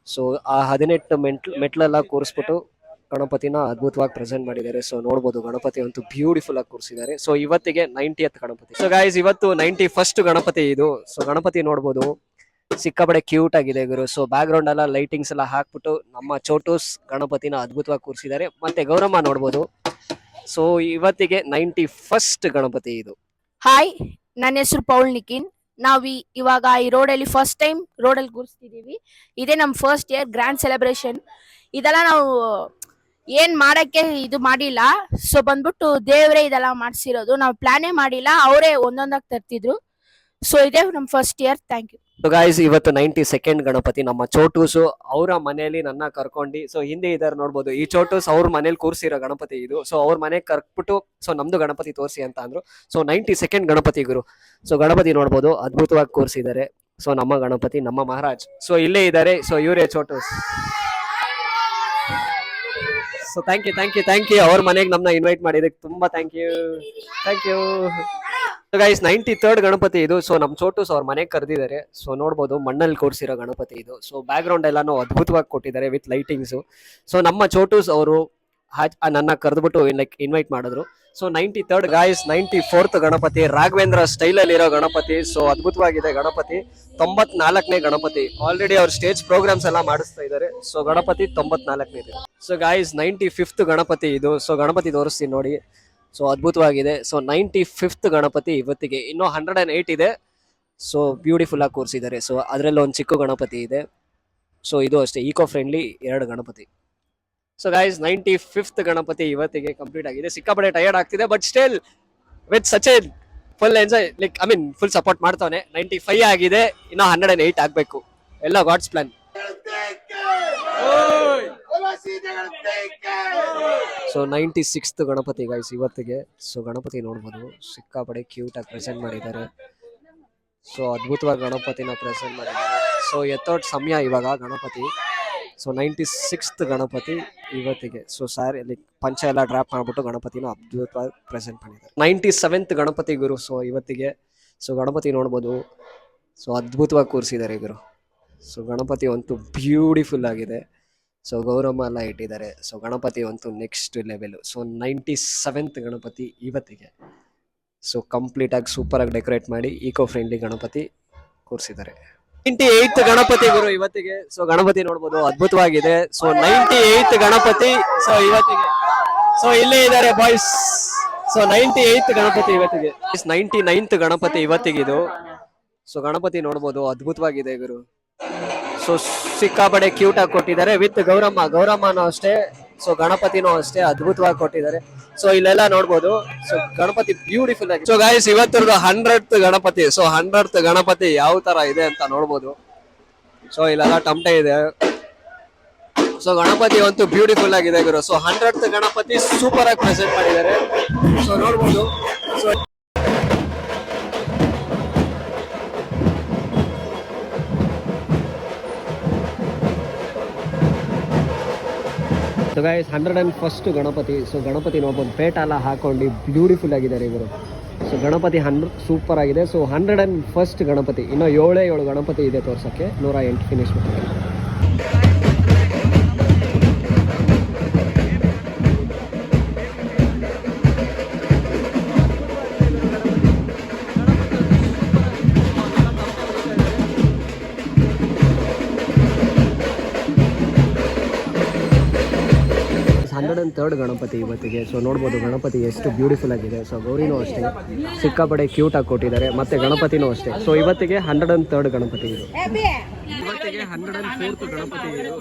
ಸೊ ಆ 18 ಮೆಟ್ಲೆಲ್ಲ ಕೂರಿಸ್ಬಿಟ್ಟು ಗಣಪತಿನ ಅದ್ಭುತವಾಗಿ ಪ್ರೆಸೆಂಟ್ ಮಾಡಿದ್ದಾರೆ. ಸೊ ನೋಡ್ಬೋದು ಗಣಪತಿ ಅಂತೂ ಬ್ಯೂಟಿಫುಲ್ ಆಗಿ ಕೂರಿಸಿದ್ದಾರೆ. ಸೊ ಇವತ್ತಿಗೆ 90th ಗಣಪತಿ. ಸೊ ಗೈಸ್ ಇವತ್ತು 91st ಗಣಪತಿ ಇದು. ಸೊ ಗಣಪತಿ ನೋಡ್ಬೋದು ಸಿಕ್ಕಾಪಡೆ ಕ್ಯೂಟ್ ಆಗಿದೆ ಗುರು. ಸೊ ಬ್ಯಾಕ್ ಗ್ರೌಂಡ್ ಎಲ್ಲ ಲೈಟಿಂಗ್ಸ್ ಎಲ್ಲ ಹಾಕ್ಬಿಟ್ಟು ನಮ್ಮ ಚೋಟೂಸ್ ಗಣಪತಿನ ಅದ್ಭುತವಾಗಿ ಕೂರಿಸಿದ್ದಾರೆ. ಮತ್ತೆ ಗೌರಮ್ಮ ನೋಡ್ಬೋದು. ಸೊ ಇವತ್ತಿಗೆ 91st ಗಣಪತಿ ಇದು. ಹಾಯ್, ನನ್ನ ಹೆಸರು ಪೌಲ್ ನಿಖಿನ್. ನಾವು ಇವಾಗ ಈ ರೋಡಲ್ಲಿ ಫಸ್ಟ್ ಟೈಮ್ ರೋಡಲ್ಲಿ ಕೂರಿಸ್ತಿದ್ದೀವಿ. ಇದೇ ನಮ್ಮ ಫಸ್ಟ್ ಇಯರ್ ಗ್ರ್ಯಾಂಡ್ ಸೆಲೆಬ್ರೇಷನ್. ಇದೆಲ್ಲ ನಾವು ಏನ್ ಮಾಡಕ್ಕೆ ಇದು ಮಾಡಿಲ್ಲ. ಸೊ ಬಂದ್ಬಿಟ್ಟು ದೇವರೇ ಇದೆಲ್ಲ ಮಾಡಿಸಿರೋದು. ನಾವು ಪ್ಲಾನೇ ಮಾಡಿಲ್ಲ, ಅವರೇ ಒಂದೊಂದಾಗಿ ತರ್ತಿದ್ರು. ಸೊ ಇದೇ ನಮ್ಮ first year. Thank you. So guys ಇವತ್ತು 92nd ಗಣಪತಿ ನಮ್ಮ ಚೋಟೂಸು ಅವರ ಮನೆಯಲ್ಲಿ ನನ್ನ ಕರ್ಕೊಂಡು. ಸೊ ಹಿಂದೆ ಇದಾರೆ ನೋಡ್ಬೋದು. ಈ ಚೋಟೂಸ್ ಅವ್ರ ಮನೇಲಿ ಕೂರಿಸಿರೋ ಗಣಪತಿ ಇದು. ಸೊ ಅವ್ರ ಮನೆಗೆ ಕರ್ಬಿಟ್ಟು ಸೊ ನಮ್ದು ಗಣಪತಿ ತೋರಿಸಿ ಅಂತ ಅಂದ್ರು. ಸೊ 92nd ಗಣಪತಿ ಗುರು. ಸೊ ಗಣಪತಿ ನೋಡ್ಬೋದು ಅದ್ಭುತವಾಗಿ ಕೂರಿಸಿದ್ದಾರೆ. ಸೊ ನಮ್ಮ ಗಣಪತಿ ನಮ್ಮ ಮಹಾರಾಜ್ ಸೊ ಇಲ್ಲೇ ಇದ್ದಾರೆ. ಸೊ ಇವರೇ ಚೋಟೂಸ್. ಸೊ ಥ್ಯಾಂಕ್ ಯು ಅವ್ರ ಮನೆಗೆ ನಮ್ಮನ್ನ ಇನ್ವೈಟ್ ಮಾಡಿದಕ್ಕೆ ತುಂಬಾ thank you. Guys 93rd Ganapati ಇದು. ಸೊ ನಮ್ಮ ಚೋಟೂಸ್ ಅವ್ರ ಮನೆಗೆ ಕರೆದಿದ್ದಾರೆ. ಸೊ ನೋಡ್ಬೋದು ಮಣ್ಣಲ್ಲಿ ಕೂರಿಸಿರೋ ಗಣಪತಿ ಇದು. ಸೊ ಬ್ಯಾಕ್ ಗ್ರೌಂಡ್ ಎಲ್ಲಾನು ಅದ್ಭುತವಾಗಿ ಕೊಟ್ಟಿದ್ದಾರೆ ವಿತ್ ಲೈಟಿಂಗ್ಸು. ಸೊ ನಮ್ಮ ಚೋಟೂಸ್ ಅವರು ನನ್ನ ಕರೆದ್ಬಿಟ್ಟು ಲೈಕ್ ಇನ್ವೈಟ್ ಮಾಡಿದ್ರು. So 93rd guys. 94th Ganapati Raghavendra ಸ್ಟೈಲಲ್ಲಿ ಇರೋ ಗಣಪತಿ. ಸೊ ಅದ್ಭುತವಾಗಿದೆ ಗಣಪತಿ. 94ನೇ ಗಣಪತಿ. ಆಲ್ರೆಡಿ ಅವ್ರ ಸ್ಟೇಜ್ ಪ್ರೋಗ್ರಾಮ್ಸ್ ಎಲ್ಲ ಮಾಡಿಸ್ತಾ ಇದ್ದಾರೆ. ಸೊ ಗಣಪತಿ 94ನೇ. ಸೊ ಗಾಯ್ಸ್ 95th ಗಣಪತಿ ಇದು. ಸೊ ಗಣಪತಿ ತೋರಿಸ್ತೀನಿ ನೋಡಿ. ಸೊ ಅದ್ಭುತವಾಗಿದೆ. ಸೊ 95th ಗಣಪತಿ ಇವತ್ತಿಗೆ. ಇನ್ನೂ 108 ಇದೆ. ಸೊ ಬ್ಯೂಟಿಫುಲ್ ಆಗಿ ಕೂರಿಸಿದ್ದಾರೆ. ಸೊ ಅದರಲ್ಲಿ ಒಂದು ಚಿಕ್ಕ ಗಣಪತಿ ಇದೆ. ಸೊ ಇದು ಅಷ್ಟೇ eco friendly 2 Ganapati. So guys 95th Ganapati ಇವತ್ತಿಗೆ ಕಂಪ್ಲೀಟ್ ಆಗಿದೆ. ಸಿಕ್ಕಾಪಟ್ಟೆ ಟಯರ್ಡ್ ಆಗ್ತಿದೆ but still with such a full enjoy like I mean full support ಮಾಡ್ತಾನೆ. 95 ಆಗಿದೆ, ಇನ್ನು 108 ಆಗಬೇಕು. ಎಲ್ಲ god's plan. So 96th Ganapati guys ಇವತ್ತಿಗೆ. ಸೊ ಗಣಪತಿ ನೋಡ್ಬೋದು, ಸಿಕ್ಕಾಪಡೆ ಕ್ಯೂಟ್ ಆಗಿ ಪ್ರೆಸೆಂಟ್ ಮಾಡಿದ್ದಾರೆ. ಸೊ ಅದ್ಭುತವಾಗಿ ಗಣಪತಿನ ಪ್ರೆಸೆಂಟ್ ಮಾಡಿದ್ದಾರೆ. ಸೊ ಎತ್ತೋಟ್ ಸಮಯ ಇವಾಗ ಗಣಪತಿ. ಸೊ 96th ಗಣಪತಿ ಇವತ್ತಿಗೆ. ಸೊ ಸಾರಿ ಲೈಕ್ ಪಂಚ ಎಲ್ಲ ಡ್ರಾಪ್ ಮಾಡ್ಬಿಟ್ಟು ಗಣಪತಿನ ಅದ್ಭುತವಾಗಿ ಪ್ರೆಸೆಂಟ್ ಮಾಡಿದ್ದಾರೆ. 97th ಗಣಪತಿ ಗುರು. ಸೊ ಇವತ್ತಿಗೆ. ಸೊ ಗಣಪತಿ ನೋಡ್ಬೋದು, ಸೊ ಅದ್ಭುತವಾಗಿ ಕೂರಿಸಿದ್ದಾರೆ ಗುರು. ಸೊ ಗಣಪತಿ ಅಂತೂ ಬ್ಯೂಟಿಫುಲ್ ಆಗಿದೆ. ಸೊ ಗೌರಮ್ಮ ಎಲ್ಲ ಇಟ್ಟಿದ್ದಾರೆ. ಸೊ ಗಣಪತಿ ಅಂತೂ next level. So 97th Ganapati ಇವತ್ತಿಗೆ. ಸೊ ಕಂಪ್ಲೀಟ್ ಆಗಿ ಸೂಪರ್ ಆಗಿ ಡೆಕೋರೇಟ್ ಮಾಡಿ ಈಕೋ ಫ್ರೆಂಡ್ಲಿ ಗಣಪತಿ ಕೂರಿಸಿದ್ದಾರೆ. 98th ಗಣಪತಿ ಗುರು ಇವತ್ತಿಗೆ. ಸೊ ಗಣಪತಿ ನೋಡ್ಬೋದು, ಅದ್ಭುತವಾಗಿದೆ. So 98th Ganapati. ಸೊ ಇವತ್ತಿಗೆ. ಸೊ ಇಲ್ಲೇ ಇದ್ದಾರೆ ಬಾಯ್ಸ್. ಸೊ 98th ಗಣಪತಿ ಇವತ್ತಿಗೆ. 99th ಗಣಪತಿ ಇವತ್ತಿಗಿದು. ಸೊ ಗಣಪತಿ ನೋಡ್ಬೋದು, ಅದ್ಭುತವಾಗಿದೆ ಗುರು. ಸೊ ಸಿಕ್ಕಾಪಡೆ ಕ್ಯೂಟ್ ಆಗಿ ಕೊಟ್ಟಿದ್ದಾರೆ ವಿತ್ ಗೌರಮ್ಮನೂ ಅಷ್ಟೇ. ಸೊ ಗಣಪತಿನೂ ಅಷ್ಟೇ ಅದ್ಭುತವಾಗಿ ಕೊಟ್ಟಿದ್ದಾರೆ. ಸೊ ಇಲ್ಲೆಲ್ಲ ನೋಡ್ಬೋದು. ಸೊ ಗಣಪತಿ ಬ್ಯೂಟಿಫುಲ್ ಆಗಿ. ಸೊ ಗೈಸ್ ಇವತ್ತರದ್ದು 100th Ganapati. So 100th Ganapati ಯಾವ ತರ ಇದೆ ಅಂತ ನೋಡ್ಬೋದು. ಸೊ ಇಲ್ಲೆಲ್ಲ ಟಮಟೆ ಇದೆ. ಸೊ ಗಣಪತಿ ಅಂತೂ ಬ್ಯೂಟಿಫುಲ್ ಆಗಿದೆ ಗುರು. ಸೊ 100th ಗಣಪತಿ ಸೂಪರ್ ಆಗಿ ಪ್ರೆಸೆಂಟ್ ಮಾಡಿದ್ದಾರೆ. ಸೊ ನೋಡ್ಬೋದು. So so guys 101st Ganapati. So Ganapati ನೋಡ್ಬೋದು, ಪೇಟ ಎಲ್ಲ ಹಾಕೊಂಡು ಬ್ಯೂಟಿಫುಲ್ ಆಗಿದ್ದಾರೆ ಇವರು. ಸೊ ಗಣಪತಿ 100 ಸೂಪರ್ ಆಗಿದೆ. So 101st Ganapati. ಇನ್ನೂ 7 ಗಣಪತಿ ಇದೆ ತೋರ್ಸೋಕ್ಕೆ. 108 ಫಿನಿಶ್ ಮಾಡ್ತಾರೆ. ಥರ್ಡ್ ಗಣಪತಿ ಇವತ್ತಿಗೆ. ಸೊ ನೋಡ್ಬೋದು ಗಣಪತಿ ಎಷ್ಟು ಬ್ಯೂಟಿಫುಲ್ ಆಗಿದೆ. ಸೊ ಗೌರಿನೂ ಅಷ್ಟೇ ಸಿಕ್ಕಾಪಡೆ ಕ್ಯೂಟ್ ಆಗಿ ಕೊಟ್ಟಿದ್ದಾರೆ, ಮತ್ತೆ ಗಣಪತಿನೂ ಅಷ್ಟೇ. ಸೊ ಇವತ್ತಿಗೆ 103rd ಗಣಪತಿ ಇದು. ಇವತ್ತಿಗೆ 104th ಗಣಪತಿ ಇದು.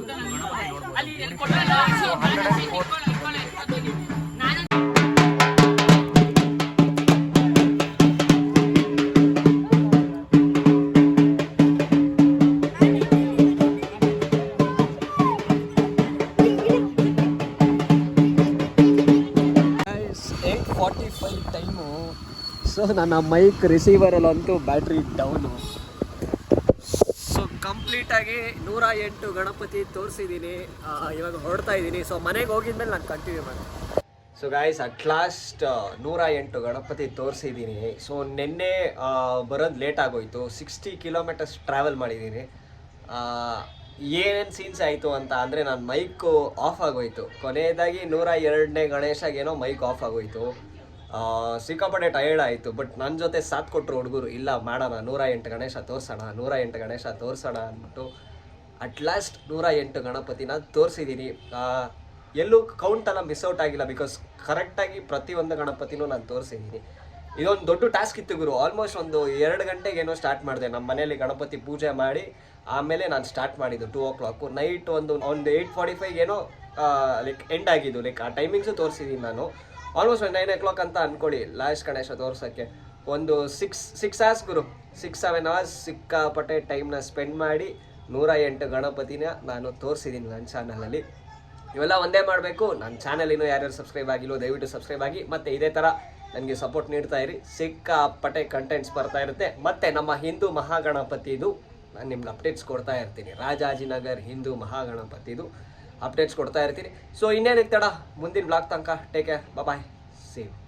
ಟೈಮು. ಸೊ ನನ್ನ ಮೈಕ್ ರಿಸೀವರಲ್ಲಂತೂ ಬ್ಯಾಟ್ರಿ ಡೌನು. ಸೊ ಕಂಪ್ಲೀಟಾಗಿ 108 ಗಣಪತಿ ತೋರಿಸಿದ್ದೀನಿ. ಇವಾಗ ಹೊರಡ್ತಾ ಇದ್ದೀನಿ. ಸೊ ಮನೆಗೆ ಹೋಗಿದ್ಮೇಲೆ ನಾನು ಕಂಟಿನ್ಯೂ ಮಾಡ್ತೀನಿ. So guys at last 108 Ganapati ತೋರಿಸಿದ್ದೀನಿ. ಸೊ ನಿನ್ನೆ ಬರೋದು ಲೇಟ್ ಆಗೋಯ್ತು. 60 ಕಿಲೋಮೀಟರ್ಸ್ ಟ್ರಾವೆಲ್ ಮಾಡಿದ್ದೀನಿ. ಏನೇನು ಸೀನ್ಸ್ ಆಯಿತು ಅಂತ ಅಂದರೆ ನನ್ನ ಮೈಕು ಆಫ್ ಆಗೋಯ್ತು. ಕೊನೆಯದಾಗಿ 102ನೇ ಗಣೇಶಗೇನೋ ಮೈಕ್ ಆಫ್ ಆಗೋಯ್ತು. ಸಿಕ್ಕಾಪಟ್ಟೆ ಟಯರ್ಡ್ ಆಯಿತು. ಬಟ್ ನನ್ನ ಜೊತೆ ಸಾಥ್ ಕೊಟ್ಟರು ಹುಡುಗರು, ಇಲ್ಲ ಮಾಡೋಣ 108 ಗಣೇಶ ತೋರಿಸೋಣ 108 ಗಣೇಶ ತೋರಿಸೋಣ ಅಂದ್ಬಿಟ್ಟು ಅಟ್ ಲಾಸ್ಟ್ 108 ಗಣಪತಿನ ತೋರಿಸಿದ್ದೀನಿ. ಎಲ್ಲೂ ಕೌಂಟೆಲ್ಲ ಮಿಸ್ ಔಟ್ ಆಗಿಲ್ಲ. ಬಿಕಾಸ್ ಕರೆಕ್ಟಾಗಿ ಪ್ರತಿಯೊಂದು ಗಣಪತಿನೂ ನಾನು ತೋರಿಸಿದ್ದೀನಿ. ಇದೊಂದು ದೊಡ್ಡ ಟಾಸ್ಕ್ ಇತ್ತು ಗುರು. ಆಲ್ಮೋಸ್ಟ್ ಒಂದು 2 ಗಂಟೆಗೇನೋ ಸ್ಟಾರ್ಟ್ ಮಾಡಿದೆ. ನಮ್ಮ ಮನೇಲಿ ಗಣಪತಿ ಪೂಜೆ ಮಾಡಿ ಆಮೇಲೆ ನಾನು ಸ್ಟಾರ್ಟ್ ಮಾಡಿದ್ದು 2 o'clock. ನೈಟ್ ಒಂದು 8:45 ಏನೋ ಲೈಕ್ ಎಂಡ್ ಆಗಿದ್ದು. ಲೈಕ್ ಆ ಟೈಮಿಂಗ್ಸು ತೋರಿಸಿದ್ದೀನಿ ನಾನು. ಆಲ್ಮೋಸ್ಟ್ 9 o'clock ಅಂತ ಅಂದ್ಕೊಳ್ಳಿ ಲಾಸ್ಟ್ ಗಣೇಶ ತೋರ್ಸೋಕ್ಕೆ. ಒಂದು 6 hours ಗುರು, 6-7 hours ಸಿಕ್ಕಾಪಟ್ಟೆ ಟೈಮ್ನ ಸ್ಪೆಂಡ್ ಮಾಡಿ 108 ಗಣಪತಿನ ನಾನು ತೋರಿಸಿದ್ದೀನಿ ನನ್ನ ಚಾನಲಲ್ಲಿ. ಇವೆಲ್ಲ ಒಂದೇ ಮಾಡಬೇಕು. ನನ್ನ ಚಾನಲ್ ಇನ್ನೂ ಯಾರ್ಯಾರು ಸಬ್ಸ್ಕ್ರೈಬ್ ಆಗಿಲ್ಲೋ ದಯವಿಟ್ಟು ಸಬ್ಸ್ಕ್ರೈಬ್ ಆಗಿ. ಮತ್ತು ಇದೇ ಥರ ನನಗೆ ಸಪೋರ್ಟ್ ನೀಡ್ತಾ ಇರಿ. ಸಿಕ್ಕಾಪಟ್ಟೆ ಕಂಟೆಂಟ್ಸ್ ಬರ್ತಾ ಇರುತ್ತೆ. ಮತ್ತು ನಮ್ಮ ಹಿಂದೂ ಮಹಾಗಣಪತಿದು ನಾನು ನಿಮ್ಗೆ ಅಪ್ಡೇಟ್ಸ್ ಕೊಡ್ತಾ ಇರ್ತೀನಿ. ರಾಜಾಜಿನಗರ್ ಹಿಂದೂ ಮಹಾಗಣಪತಿದು ಅಪ್ಡೇಟ್ಸ್ ಕೊಡ್ತಾ ಇರ್ತೀನಿ. ಸೊ ಇನ್ನೇನಿಗೆ ತಡ ಮುಂದಿನ ಬ್ಲಾಗ್ ತನಕ ಟೇಕ್ ಕೇರ್, ಬಾಯ್, ಸೇವ್.